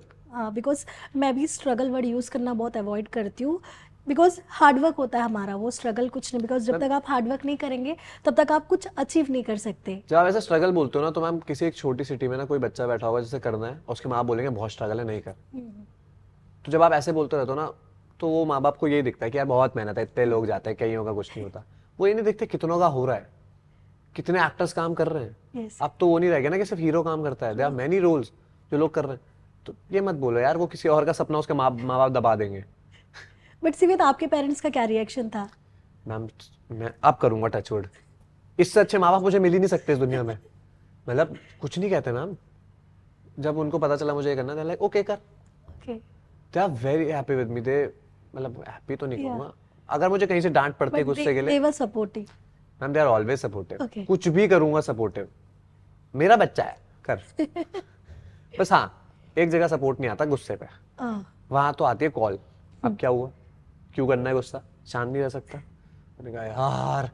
Because मैं भी स्ट्रगल वर्ड यूज़ करना बहुत अवॉइड करती हूँ, बिकॉज हार्ड वर्क होता है हमारा, वो स्ट्रगल कुछ नहीं। बिकॉज जब तक आप हार्ड वर्क नहीं करेंगे तब तक आप कुछ अचीव नहीं कर सकते। जब आप ऐसे स्ट्रगल बोलते हो ना, तो मैम किसी एक छोटी सिटी में ना कोई बच्चा बैठा होगा जिसे करना है और उसके माँ बोलेंगे बहुत स्ट्रगल है, नहीं कर। तो जब आप ऐसे बोलते रहते हो ना, तो वो माँ बाप को यही दिखता है कि यार बहुत मेहनत है, इतने लोग जाते हैं, कईयों का कुछ नहीं होता। वो ये नहीं देखते कितनों का हो रहा है, कितने एक्टर्स काम कर रहे हैं। Yes. अब तो वो नहीं रह गया ना कि सिर्फ हीरो काम करता है, देयर आर मेनी रोल्स जो लोग कर रहे हैं। तो ये मत बोलो यार, वो किसी और का सपना उसके माँ बाप दबा देंगे। बट सिवित, आपके पेरेंट्स का क्या रिएक्शन था? मैम मैं अब करूंगा टचवुड, इससे अच्छे माँ बाप मुझे मिल ही नहीं सकते इस दुनिया में। मतलब कुछ नहीं कहते मैम। जब उनको पता चला मुझे ये करना, लाइक ओके कर। Okay, they are very happy with me. They, मतलब हैप्पी तो नहीं Yeah. कहूंगा, अगर मुझे कहीं से डांट पड़ती है बट गुस्से के लिए, they were supportive. Ma'am they are always supportive. Okay. कुछ भी करूंगा सपोर्टिव, मेरा बच्चा है कर। बस हाँ, एक जगह सपोर्ट नहीं आता, गुस्से पे। वहां तो आती है कॉल, अब क्या हुआ, क्यों करना है गुस्सा, शांत नहीं रह सकता। मैंने कहा यार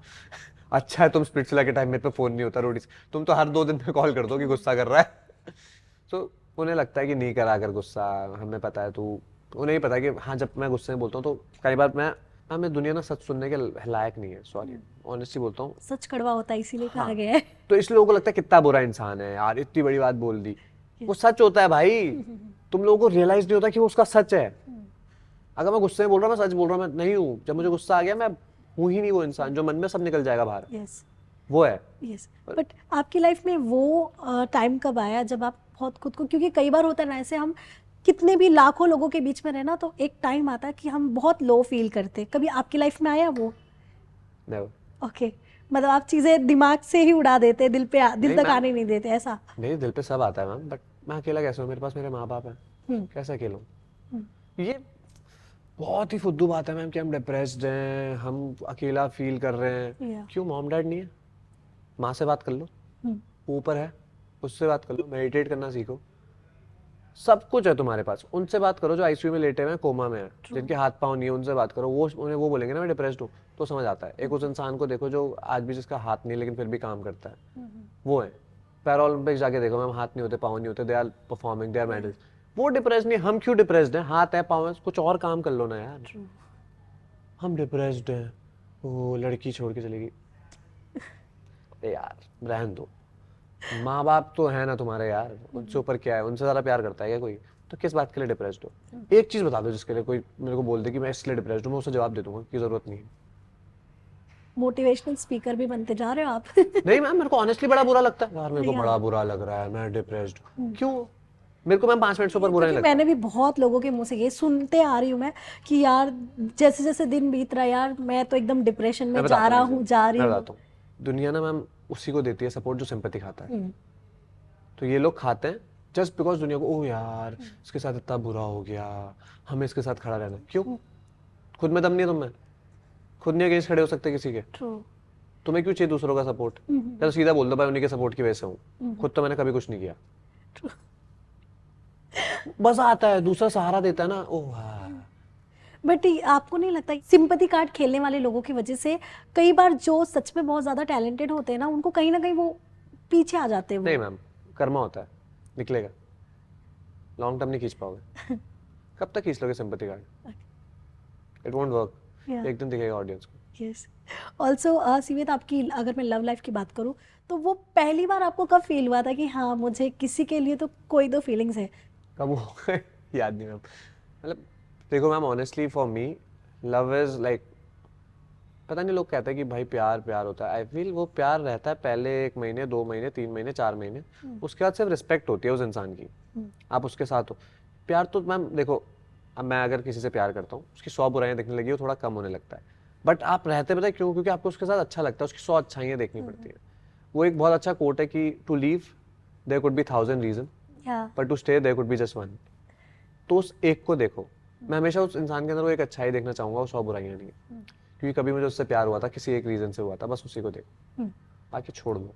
अच्छा है तुम स्पिरिचुअल के टाइम मेरे पे फोन नहीं होता रोडी से, तुम तो हर 2 दिन में कॉल कर दो कि गुस्सा कर रहा है। तो उन्हें लगता है कि नहीं करा कर गुस्सा, हमें पता है तू, उन्हें ही पता है कि हाँ जब मैं गुस्से में बोलता हूँ तो कई बार मैं दुनिया ना सच सुनने के लायक नहीं है, सॉरी ऑनेस्टली बोलता हूँ। सच कड़वा होता है, इसीलिए कहा हाँ, गया है। तो इस लोगों को लगता है कितना बुरा इंसान है यार, इतनी बड़ी बात बोल दी। वो सच होता है भाई, तुम लोगों को रियलाइज नहीं होता कि वो उसका सच है। अगर मैं गुस्से में बोल रहा हूँ, मैं सच बोल रहा हूँ, मैं नहीं हूँ। जब मुझे गुस्सा आ गया, मैं हूँ ही नहीं वो इंसान, जो मन में सब निकल जाएगा बाहर, यस, वो है। यस। बट आपकी लाइफ में वो टाइम कब आया जब आप बहुत खुद को, क्योंकि कई बार होता है ना ऐसे, हम कितने भी लाखों लोगों के बीच में रहना, तो एक टाइम आता है कि हम बहुत लो फील करते। कभी आपकी लाइफ में आया वो? नेवर। ओके, मतलब आप चीजें दिमाग से ही उड़ा देते, दिल नहीं, तक मैं- आने नहीं देते, ऐसा? मेरे दिल पे सब आता है मैम, बट मैं अकेला कैसे हूँ? मेरे पास मेरे माँ बाप हैं, कैसे अकेला हूँ? ये बहुत ही फुद्दू बात है मैम कि हम डिप्रेस्ड हैं, हम अकेला फील कर रहे हैं। Yeah. क्यों? मॉम डैड नहीं है? माँ से बात कर लो, ऊपर है, उससे बात कर लो, मेडिटेट करना सीखो, सब कुछ है तुम्हारे पास। उनसे बात करो जो आईसीयू में लेटे हुए हैं, कोमा में है, जिनके हाथ पाँव नहीं है, उनसे बात करो। वो बोलेंगे ना मैं डिप्रेस्ड हूँ, तो समझ आता है। एक उस इंसान को देखो जो आज भी, जिसका हाथ नहीं लेकिन फिर भी काम करता है, वो है। पैरा ओलंपिक्स जाके देखो मैम, हाथ नहीं होते, पाँव नहीं होते, they are performing, they are medals. वो डिप्रेस्ड नहीं, हम क्यों डिप्रेस्ड हैं? हाथ है, पाँव है, कुछ और काम कर लो ना यार। हम डिप्रेस्ड हैं, वो लड़की छोड़ के चलेगी, यार रहन दो। माँ बाप तो है ना तुम्हारे यार, उनसे ऊपर क्या है? उनसे ज्यादा प्यार करता है क्या कोई? तो किस बात के लिए डिप्रेस्ड हो? एक चीज बता दो जिसके लिए कोई मेरे को बोल दे कि मैं इसलिए डिप्रेस्ड हूँ, मैं उसे जवाब दे दूंगा कि जरूरत नहीं है। मोटिवेशनल स्पीकर भी बनते जा रहे हो आप। नहीं मैम, मेरे को ऑनेस्टली बड़ा बुरा लगता है यार, मेरे को Yeah. बड़ा बुरा लग रहा है, मैं डिप्रेस्ड हूँ। क्यों? मेरे को मैम 5 मिनट से ऊपर बुरा नहीं क्योंकि लगता। मैंने भी बहुत लोगों के मुंह से ये सुनते आ रही हूँ मैं कि यार जैसे जैसे दिन बीत रहा है यार, मैं तो एकदम डिप्रेशन में मैं जा बताता रहा हूँ हूँ, जा रही मैं हूँ। बताता हूँ, दुनिया ना मैम उसी को देती है सपोर्ट जो सिंपैथी खाता है। तो ये लोग खाते हैं जस्ट बिकॉज दुनिया को, ओह यार इसके साथ इतना बुरा हो गया, हमें इसके साथ खड़ा रहना है। क्यों? खुद में दम नहीं है तुम में, खुद नहीं अगेंस्ट खड़े हो सकते किसी के। ट्रू। तुम्हें क्यों चाहिए दूसरों का सपोर्ट? चलो सीधा बोल दो भाई, उन्हीं के सपोर्ट की वजह से हूँ, खुद तो मैंने कभी कुछ नहीं किया। बस आता है, दूसरा सहारा देता है ना, ओह हाँ। बट आपको नहीं लगता सिंपैथी कार्ड खेलने वाले लोगों की वजह से कई बार जो सच में बहुत ज्यादा टैलेंटेड होते हैं ना, उनको कहीं ना कहीं वो पीछे आ जाते हैं? नहीं वो मैम, कर्मा होता है, निकलेगा, लॉन्ग टर्म नहीं खींच पाओगे। कब तक खींच लोगे sympathy card? It won't work. Yeah. एक दिन दिखेगा ऑडियंस को। यस। ऑल्सो सीवित, आपकी अगर मैं लव लाइफ की बात करूँ, तो वो पहली बार आपको कब फील हुआ था कि हाँ मुझे किसी के लिए तो कोई तो फीलिंग्स है? कब हो गए? याद नहीं मैम। मतलब देखो ma'am, honestly for me love is like, पता नहीं, लोग कहते हैं कि भाई प्यार प्यार होता है। आई फील वो प्यार रहता है पहले 1 महीने, 2 महीने, 3 महीने, 4 महीने, उसके बाद सिर्फ रिस्पेक्ट होती है उस इंसान की, आप उसके साथ हो। प्यार तो मैम देखो, अब मैं अगर किसी से प्यार करता हूँ, उसकी 100 बुराइयां दिखने लगी, वो थोड़ा कम होने लगता है। बट आप रहते पता है क्यों? क्योंकि आपको उसके साथ अच्छा लगता है, उसकी 100 अच्छाइयाँ देखनी पड़ती है। वो एक बहुत अच्छा कोट है कि to leave there could be 1000 reason, या but to stay there could be just one. तो उस एक को देखो। मैं हमेशा उस इंसान के अंदर वो एक अच्छाई देखना चाहूंगा, वो 100 बुराइयां नहीं है। क्योंकि कभी मुझे उससे प्यार हुआ था, किसी एक रीजन से हुआ था, बस उसी को देखो। बाकी छोड़ दो।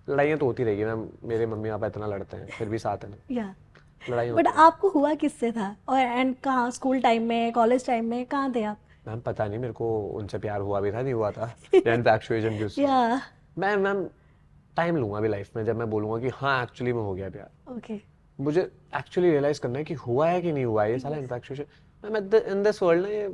लड़ाइयाँ तो होती रहेगी मैम, मेरे मम्मी पापा इतना लड़ते हैं फिर भी साथ है ना, या लड़ाई बट होती है। आपको हुआ किससे था, और एंड कहाँ, स्कूल टाइम में, कॉलेज टाइम में, कहाँ थे आप? मैम पता नहीं मेरे को उनसे प्यार हुआ भी था नहीं हुआ था, या इन्फैक्चुएशन भी उससे। या मैं मैम टाइम लूंगा अभी लाइफ में, जब मैं बोलूंगा कि हाँ एक्चुअली में हो गया प्यार। ओके। मुझे एक्चुअली रियलाइज करना है कि हुआ है कि नहीं हुआ है ये साला इन्फैक्चुएशन। मैम इन दिस वर्ल्ड ना ये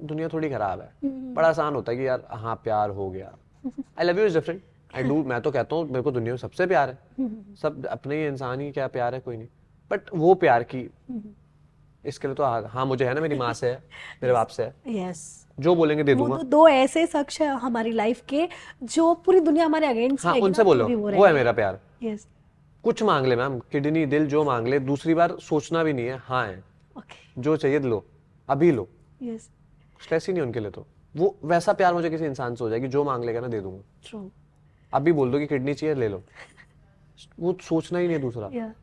दुनिया थोड़ी खराब है। बड़ा आसान होता है कि यार हाँ प्यार हो गया, I love you is different, I do, मैं तो कहता हूँ मेरे को दुनिया में सबसे प्यार है, सब अपने ही इंसान ही, क्या प्यार है कोई नहीं। बट वो प्यार की इसके लिए तो हाँ मुझे है ना, मेरी माँ से है, मेरे बाप से है, यस, जो बोलेंगे दे वो दूंगा। तो दो ऐसे शख्स है हमारी लाइफ के जो पूरी दुनिया हमारे अगेंस्ट हाँ रहेगी उनसे ना तो बोलो, भी वो है रहेंगे। मेरा प्यार। यस। कुछ मांग ले मैम, किडनी दिल जो मांग ले, दूसरी बार सोचना भी नहीं है, हाँ है, ओके। जो चाहिए लो, अभी लो, यस। स्ट्रेस ही नहीं उनके लिए। तो वो वैसा प्यार मुझे किसी इंसान से हो जाएगी, जो मांग लेगा ना दे दूंगा। ट्रू। अभी बोल दो कि किडनी चाहिए ले लो, वो सोचना ही नहीं है दूसरा। या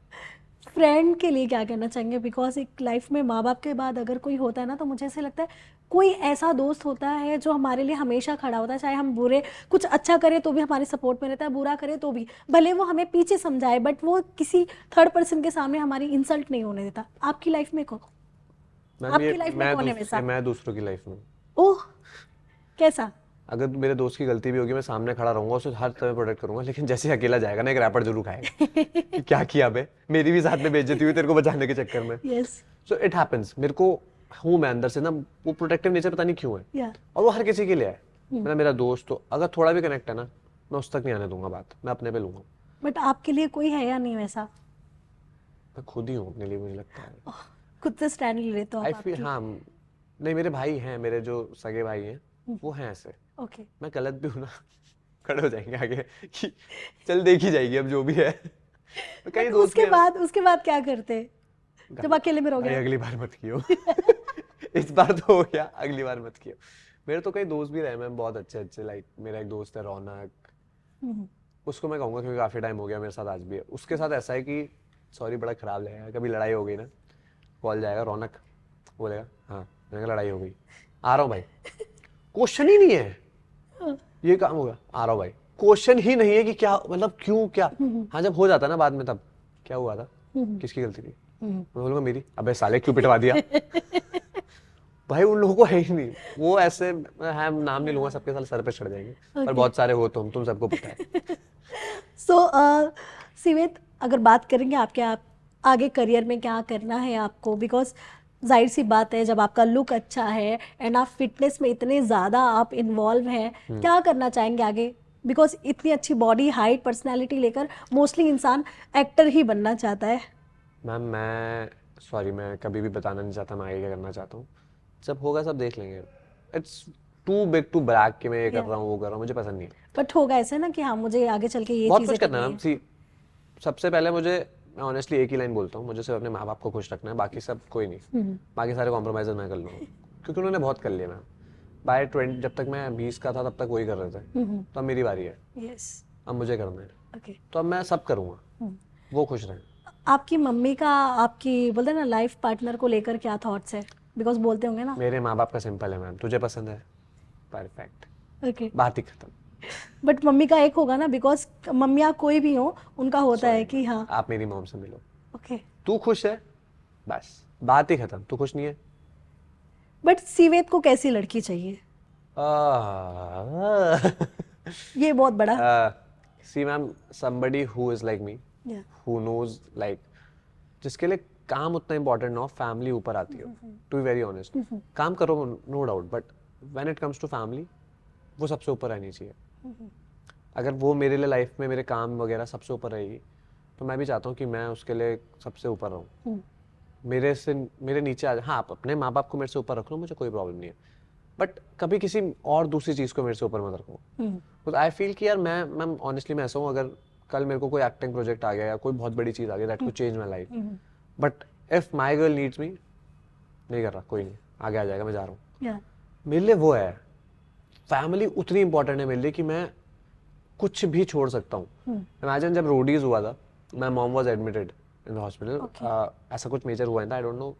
फ्रेंड के लिए क्या कहना चाहेंगे, बिकॉज एक लाइफ में माँ बाप के बाद अगर कोई होता है ना, तो मुझे ऐसे लगता है कोई ऐसा दोस्त होता है जो हमारे लिए हमेशा खड़ा होता है, चाहे हम बुरे कुछ अच्छा करें तो भी हमारे सपोर्ट में रहता है, बुरा करें तो भी, भले वो हमें पीछे समझाए बट वो किसी थर्ड पर्सन के सामने हमारी इंसल्ट नहीं होने देता। आपकी लाइफ में कौन, मैम ये आपकी लाइफ में कौन है वैसा? मैं दूसरों की लाइफ में, ओह, कैसा? अगर मेरे दोस्त की गलती भी होगी मैं सामने खड़ा रहूंगा, उसे हर तरह प्रोटेक्ट करूंगा, लेकिन जैसे ही अकेला जाएगा ना एक रैपर जरूर खाएगा कि क्या किया बे, मेरी भी साथ में बेइज्जती हुई तेरे को बचाने के चक्कर में। यस। सो इट हैपेंस, मेरे को हूँ मैं अंदर से ना, वो प्रोटेक्टिव नेचर पता नहीं क्यों है, या और वो हर किसी के लिए है। मतलब मेरा दोस्त तो अगर थोड़ा भी कनेक्ट है ना, मैं उस तक नहीं आने दूंगा बात, मैं अपने पे लूंगा। बट आपके लिए कोई है या नहीं वैसा? मैं खुद ही हूँ अपने लिए, मुझे लगता है। ओह, खुद से स्टैंड ले लेते हो आई आप फील आपकी? हाँ, नहीं मेरे भाई हैं, मेरे जो सगे भाई हैं वो हैं ऐसे। ओके। मैं गलत भी हूँ ना, खड़े हो जाएंगे आगे कि चल देखी जाएगी अब जो भी है। तो कई बट दोस्त भी उसके बाद क्या करते जब अकेले में भाई रहोगे? अगली बार मत कियो इस बार तो हो गया, अगली बार मत कियो। मेरे तो कई दोस्त भी रहे मैम बहुत अच्छे अच्छे, लाइक मेरा एक दोस्त है रौनक, उसको मैं कहूँगा क्योंकि काफ़ी टाइम हो गया मेरे साथ, आज भी है। उसके साथ ऐसा है कि सॉरी बड़ा खराब लगेगा, कभी लड़ाई हो गई ना, कॉल जाएगा रौनक, बोलेगा हाँ, मैंने कहा लड़ाई हो गई, आ रहा हूँ भाई, क्वेश्चन ही नहीं है, ये काम होगा, आ रहा हूँ भाई, क्वेश्चन ही नहीं है कि क्या मतलब क्यों क्या। हाँ जब हो जाता ना बाद में, तब क्या हुआ था, किसकी गलती थी, मैं बोलूँगा मेरी, अबे साले क्यों पिटवा दिया भाई उन लोगों को है ही नहीं, वो ऐसे है, नाम नहीं लूंगा, सबके साथ सर पे चढ़ जाएंगे, पर बहुत सारे हो तुम सबको पता है। सो सीवेत, अगर बात करेंगे आपके आप आगे करियर में क्या करना है आपको, बिकॉज जाहिर सी बात है जब आपका लुक अच्छा है एंड आप फिटनेस में इतने ज़्यादा आप इन्वॉल्व हैं, क्या करना चाहेंगे आगे? बिकॉज इतनी अच्छी बॉडी, हाइट, पर्सनैलिटी लेकर मोस्टली इंसान एक्टर ही बनना चाहता है। मैम मैं सॉरी, मैं कभी भी बताना नहीं चाहता मैं आगे क्या करना चाहता हूँ, जब होगा सब देख लेंगे। It's too big to brag कि मैं ये कर रहा हूँ वो कर रहा हूँ, मुझे पसंद नहीं है। बट होगा ऐसे ना कि हाँ मुझे आगे चल के ये बहुत चीज़ें कुछ करना है करनी मैम। सी सबसे पहले मुझे, मैं ऑनेस्टली एक ही लाइन बोलता हूँ, मुझे सिर्फ अपने माँ बाप को खुश रखना है, बाकी सब कोई नहीं, बाकी सारे कॉम्प्रोमाइज़ मैं कर लूँगा, क्योंकि उन्होंने बहुत कर लिया मैम। बाय 20 जब तक मैं 20 का था तब तक वही कर रहे थे, तो अब मेरी बारी है, यस। अब मुझे करना है, ओके। तो अब मैं सब करूँगा, वो खुश रहें। आपकी मम्मी का आपकी बोलते हैं ना लाइफ पार्टनर को लेकर क्या थॉट्स है? बिकॉज बोलते होंगे ना। मेरे माँ बाप का सिंपल है मैम, तुझे पसंद है परफेक्ट, ओके। बात ही खत्म। बट मम्मी का एक होगा ना, बिकॉज मम्मियाँ कोई भी हो उनका होता है कि हाँ। आप मेरी मॉम से मिलो, ओके। तू खुश है बस, बात ही खत्म, तू खुश नहीं है। बट सीवेत को कैसी लड़की चाहिए, ये बहुत बड़ा। सी ma'am, somebody who is like me, Yeah. who knows like, जिसके लिए काम उतना इम्पोर्टेंट ना हो, फैमिली ऊपर आती हो, टू बी वेरी ऑनेस्ट। काम करो no doubt, but when it comes to family वो सबसे ऊपर रहनी चाहिए। अगर वो मेरे लिए लाइफ में मेरे काम वगैरह सबसे ऊपर रहेगी, तो मैं भी चाहता हूँ कि मैं उसके लिए सबसे ऊपर रहूँ, मेरे नीचे आ जाए। हाँ आप अपने माँ बाप को मेरे से ऊपर रख लो, मुझे कोई प्रॉब्लम नहीं है, बट कभी किसी और दूसरी चीज़ को मेरे से ऊपर मत रखो। तो आई फील कि यार मैं ऑनेस्टली मैं ऐसा हूँ, अगर कल मेरे को कोई एक्टिंग प्रोजेक्ट आ गया या कोई बहुत बड़ी चीज़ आ गई that could change my life, but if my girl needs मी, नहीं कर रहा कोई नहीं, आगे आ जाएगा, मैं जा रहा हूँ। Yeah. मेरे लिए वो है, फैमिली उतनी इंपॉर्टेंट है मेरे लिए कि मैं कुछ भी छोड़ सकता हूँ। इमेजिन जब रोडीज हुआ था, my mom was admitted in the hospital, ऐसा कुछ मेजर हुआ था, आई डोंट नो,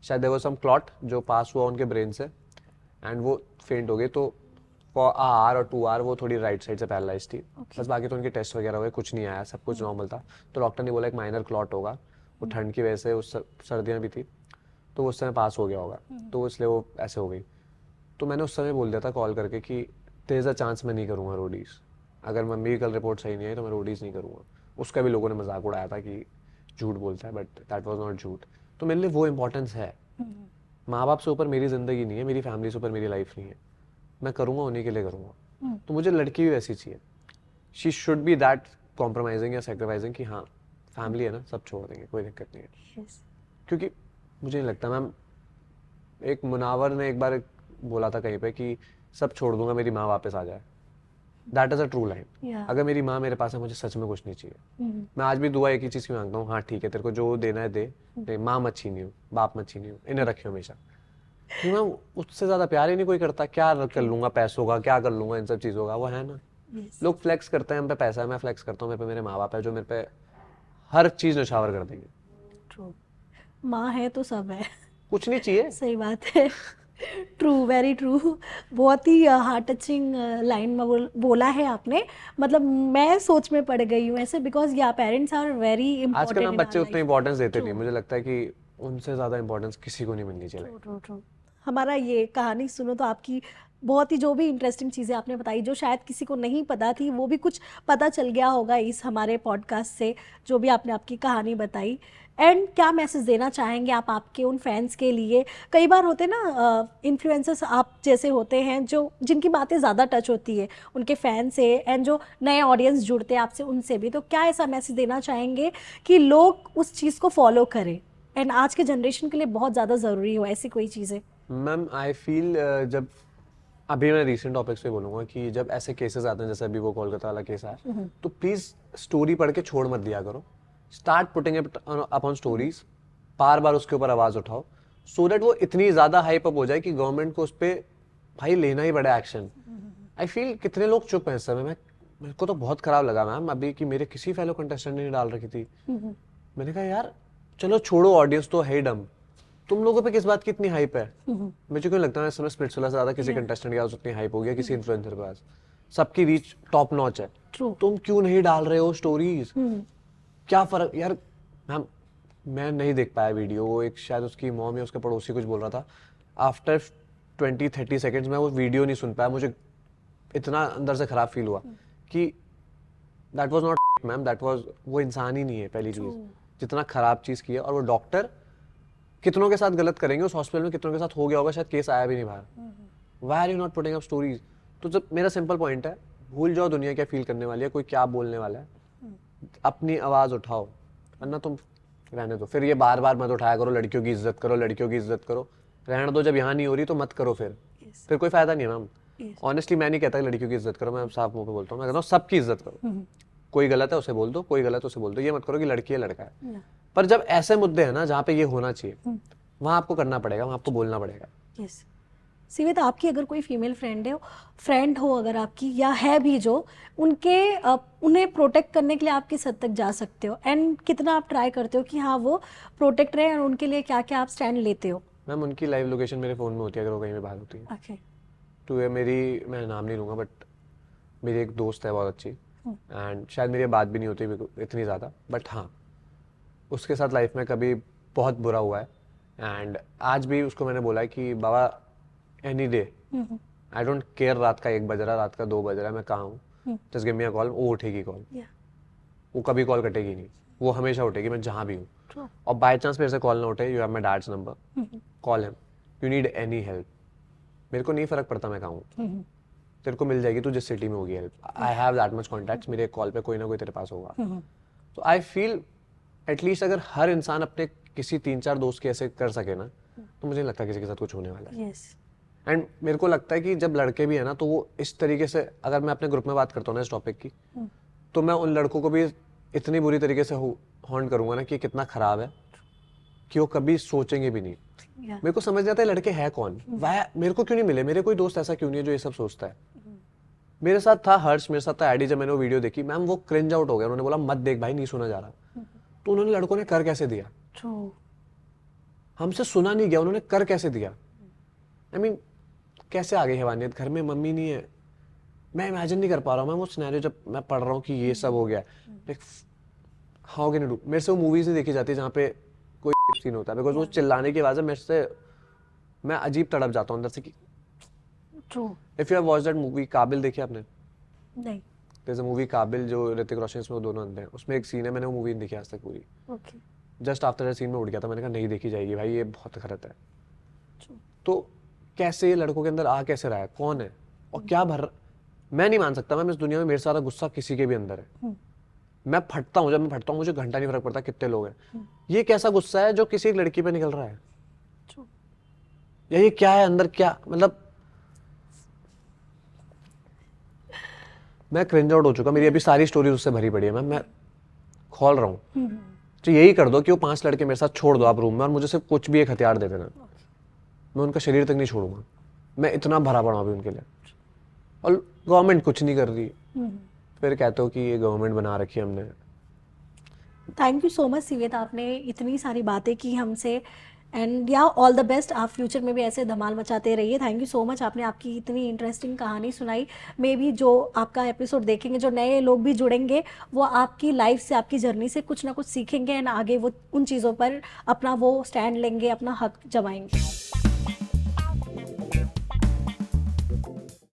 शायद देयर वाज सम क्लॉट जो पास हुआ उनके ब्रेन से एंड वो फेंट हो गए। तो फॉर आवर और 2 आवर वो थोड़ी राइट साइड से पैरालाइज थी बस, बाकी तो उनके टेस्ट वगैरह हुए, कुछ नहीं आया, सब कुछ नॉर्मल था। तो डॉक्टर ने बोला एक माइनर क्लॉट होगा, वो ठंड की वजह से, उस सर्दियाँ भी थी तो वो उस समय पास हो गया होगा, तो इसलिए वो ऐसे हो गई। तो मैंने उस समय बोल दिया था कॉल करके कि देयर इज अ चांस मैं नहीं करूँगा रोडीज़, अगर मम्मी की कल रिपोर्ट सही नहीं आई तो मैं रोडीज़ नहीं करूँगा। उसका भी लोगों ने मजाक उड़ाया था कि झूठ बोलता है, बट दैट वाज नॉट झूठ। तो मेरे लिए वो इंपॉर्टेंस है, माँ बाप से ऊपर मेरी ज़िंदगी नहीं है, मेरी फैमिली से ऊपर मेरी लाइफ नहीं है, मैं करूँगा उन्हीं के लिए करूँगा। तो मुझे लड़की भी वैसी चाहिए, she should be that compromising या सेक्रीफाइसिंग कि हाँ फैमिली है ना, सब छोड़ देंगे, कोई दिक्कत नहीं है। Yes. क्योंकि मुझे नहीं लगता मैम, एक मुनावर ने एक बार बोला था कहीं पे कि सब छोड़ दूंगा मेरी माँ वापस आ जाए, that is a true line. Yeah. अगर मेरी माँ मेरे पास है मुझे सच में कुछ नहीं चाहिए। मैं आज भी दुआ एक ही चीज़ की मांगता हूँ, हाँ ठीक है तेरे को जो देना है दे, नहीं माँ मत छीनी हो, बाप मत छीनी हो, इन्हें रखे हमेशा। क्योंकि मैं उससे ज़्यादा प्यार ही नहीं कोई करता, क्या कर लूँगा पैसों का, क्या कर लूँगा इन सब चीज़ों का, वो है ना। Yes. लोग फ्लेक्स करते हैं हम पे पैसा है, मैं फ्लेक्स करता हूँ मेरे पे मेरे माँ बाप है जो मेरे पे हर चीज़ नशावर कर देंगे। True. माँ है तो सब है। कुछ नहीं चाहिए। सही बात है। True, very true. बहुत ही हार्ट टचिंग लाइन में बोला है आपने। मतलब मैं सोच में पड़ गई हूँ ऐसे, बिकॉज या पेरेंट्स आर वेरी आजकल इंपॉर्टेंट हम इन बच्चे आवर उतने लाइफ। इंपॉर्टेंस देते नहीं, True. मुझे लगता है कि उनसे ज़्यादा इंपॉर्टेंस किसी को नहीं मिलनी चाहिए। True true true. हमारा ये कहानी सुनो तो आपकी बहुत ही जो भी इंटरेस्टिंग चीज़ें आपने बताई, जो शायद किसी को नहीं पता थी, वो भी कुछ पता चल गया होगा इस हमारे पॉडकास्ट से, जो भी आपने आपकी कहानी बताई। एंड क्या मैसेज देना चाहेंगे आप आपके उन फैंस के लिए? कई बार होते ना इन्फ्लुएंसर्स आप जैसे होते हैं जो जिनकी बातें ज़्यादा टच होती है उनके फैन से, एंड जो नए ऑडियंस जुड़ते हैं आपसे उनसे भी, तो क्या ऐसा मैसेज देना चाहेंगे कि लोग उस चीज़ को फॉलो करें एंड आज के जनरेशन के लिए बहुत ज़्यादा ज़रूरी हो ऐसी कोई चीज़ें? मैम आई फील जब अभी मैं रीसेंट टॉपिक्स पे बोलूँगा कि जब ऐसे केसेस आते हैं जैसे अभी वो कोलकाता वाला केस आया, तो प्लीज़ स्टोरी पढ़ के छोड़ मत दिया करो, start putting it upon stories, बार बार उसके ऊपर आवाज़ उठाओ, सो दैट वो इतनी ज़्यादा हाइप अप हो जाए कि गवर्नमेंट को उस पर भाई लेना ही पड़े एक्शन। आई फील कितने लोग चुप हैं इस समय। मेरे को तो बहुत खराब लगा मैम अभी कि मेरे किसी फेलो कंटेस्टेंट ने नहीं डाल रखी थी। मैंने कहा यार चलो छोड़ो, ऑडियंस तो है ही डम, तुम लोगों पे किस बात की इतनी हाइप है? मुझे क्यों लगता है इस समय स्प्लिट्सविला से ज्यादा किसी कंटेस्टेंट के पास उतनी हाइप हो गया, किसी इन्फ्लुएंसर के पास, सबकी रीच टॉप नॉच है। True. तुम क्यों नहीं डाल रहे हो स्टोरीज? क्या फर्क यार। मैम मैं नहीं देख पाया वीडियो, वो एक शायद उसकी मॉम या उसके पड़ोसी कुछ बोल रहा था, आफ्टर 20-30 सेकेंड्स में वो वीडियो नहीं सुन पाया। मुझे इतना अंदर से खराब फील हुआ कि that was not ma'am, that was, वो इंसान ही नहीं है पहली चीज, जितना खराब चीज की है। और वो डॉक्टर कितनों के साथ गलत करेंगे, उस हॉस्पिटल में कितनों के साथ हो गया होगा, शायद केस आया भी नहीं बाहर। Why are you not putting up stories? तो जब मेरा सिंपल पॉइंट है, भूल जाओ दुनिया क्या फील करने वाली है, कोई क्या बोलने वाला है, अपनी आवाज उठाओ, वरना तुम रहने दो। फिर ये बार बार मत उठाया करो, लड़कियों की इज्जत करो, लड़कियों की इज्जत करो, रहने दो। जब यहाँ नहीं हो रही तो मत करो, फिर कोई फायदा नहीं है मैम। ऑनेस्टली मैं नहीं कहता कि लड़कियों की इज्जत करो, मैं साफ मुंह पे बोलता हूँ, मैं कहता हूँ सबकी इज्जत करो। कोई गलत है उसे बोल दो, कोई गलत है उसे बोल दो, ये मत करो कि लड़की है लड़का है। पर जब ऐसे मुद्दे हैं ना जहाँ पे ये होना चाहिए, वहाँ आपको करना पड़ेगा, वहाँ आपको बोलना पड़ेगा। यस। सीवेत, आपकी अगर कोई फीमेल फ्रेंड हो अगर आपकी, या है भी जो, उन्हें प्रोटेक्ट करने के लिए आप किस हद तक जा सकते हो, एंड कितना आप ट्राई करते हो कि हाँ वो प्रोटेक्ट रहे, और उनके लिए क्या क्या आप स्टैंड लेते हो? मैम उनकी लाइव लोकेशन मेरे फ़ोन में होती है अगर वो कहीं भी बाहर होती है। ओके। तो ये मेरी, मैं नाम नहीं लूँगा, बट मेरी एक दोस्त है बहुत अच्छी, एंड शायद मेरी बात भी नहीं होती इतनी ज़्यादा, बट हाँ उसके साथ लाइफ में कभी बहुत बुरा हुआ है। एंड आज भी उसको मैंने बोला है कि बाबा any day, I don't care रात का 1 बज रहा, रात का 2 बज रहा है, मैं कहाँ हूँ, just give me a call, वो उठेगी कॉल, वो कभी कॉल कटेगी नहीं, वो हमेशा उठेगी, मैं जहाँ भी हूँ। और बाय चांस मेरे से कॉल ना उठे, you have my dad's number, call him, you need any help, मेरे को नहीं फर्क पड़ता मैं कहाँ हूँ, तेरे को मिल जाएगी, तू जिस सिटी में होगी help, I have that much contacts, मेरे कॉल पे कोई ना कोई तेरे पास होगा। तो आई फील एटलीस्ट अगर हर इंसान अपने किसी 3-4 दोस्त के ऐसे कर सके ना, तो मुझे नहीं लगता किसी के साथ कुछ होने वाला है। एंड मेरे को लगता है कि जब लड़के भी है ना, तो वो इस तरीके से, अगर मैं अपने ग्रुप में बात करता हूँ ना इस टॉपिक की, तो मैं उन लड़कों को भी इतनी बुरी तरीके से हॉन्ट करूंगा ना कि कितना खराब है, कि वो कभी सोचेंगे भी नहीं। मेरे को समझ नहीं आता है लड़के हैं कौन, वह मेरे को क्यों नहीं मिले, मेरे कोई दोस्त ऐसा क्यों नहीं है जो ये सब सोचता है। मेरे साथ था हर्ष, मेरे साथ था एडी, जब मैंने वो वीडियो देखी मैम वो क्रिंज आउट हो गया, उन्होंने बोला मत देख भाई, नहीं सुना जा रहा। तो उन्होंने लड़कों ने कर कैसे दिया, हमसे सुना नहीं गया, उन्होंने कर कैसे दिया। आई मीन कैसे आ गई हैवानियत, घर में मम्मी नहीं है, मैं इमेजिन नहीं कर पा रहा हूँ मैं वो सिनेरियो जब मैं पढ़ रहा हूँ कि ये सब हो गया like how can you do. मेरे से वो मूवीज नहीं देखी जाती जहाँ पे कोई सीन होता है बिकॉज वो चिल्लाने की आवाज़ है मेरे से, मैं अजीब तड़प जाता हूँ अंदर से कि true. If you have watched that movie काबिल, देखी आपने? नहीं। देयर इज अ मूवी काबिल जो ऋतिक रोशन इसमें वो दोनों अंधे हैं, उसमें एक सीन है, मैंने वो मूवी नहीं देखी आज तक पूरी, okay. Just after that scene में उठ गया था, मैंने कहा नहीं देखी जाएगी भाई, ये बहुत गलत है। ट्रू। तो कैसे ये लड़कों के अंदर आ कैसे रहा है, कौन है और क्या भर, मैं नहीं मान सकता मैम इस दुनिया में मेरे सारा गुस्सा किसी के भी अंदर है। मैं फटता हूँ, जब मैं फटता हूँ मुझे घंटा नहीं फर्क पड़ता कितने लोग हैं, ये कैसा गुस्सा है जो किसी एक लड़की पे निकल रहा है, ट्रू। या ये क्या है अंदर, क्या मतलब मैं क्रिंज आउट हो चुका, मेरी अभी सारी स्टोरीज उससे भरी पड़ी है मैम, मैं खोल रहा हूँ। तो यही कर दो कि वो 5 लड़के मेरे साथ छोड़ दो आप रूम में और मुझे सिर्फ कुछ भी एक हथियार दे देना, मैं उनका शरीर तक नहीं छोड़ूंगा, मैं इतना भरा पड़ा हूं अभी उनके लिए। और गवर्नमेंट कुछ नहीं कर रही, फिर कहते हो कि ये गवर्नमेंट बना रखी है हमने। थैंक यू सो मच सिवेद, आपने इतनी सारी बातें की हमसे, एंड या ऑल द बेस्ट, आप फ्यूचर में भी ऐसे धमाल मचाते रहिए। थैंक यू सो मच, आपने आपकी इतनी इंटरेस्टिंग कहानी सुनाई। मे भी जो आपका एपिसोड देखेंगे, जो नए लोग भी जुड़ेंगे, वो आपकी लाइफ से, आपकी जर्नी से कुछ ना कुछ सीखेंगे एंड आगे वो उन चीज़ों पर अपना वो स्टैंड लेंगे, अपना हक जमाएंगे।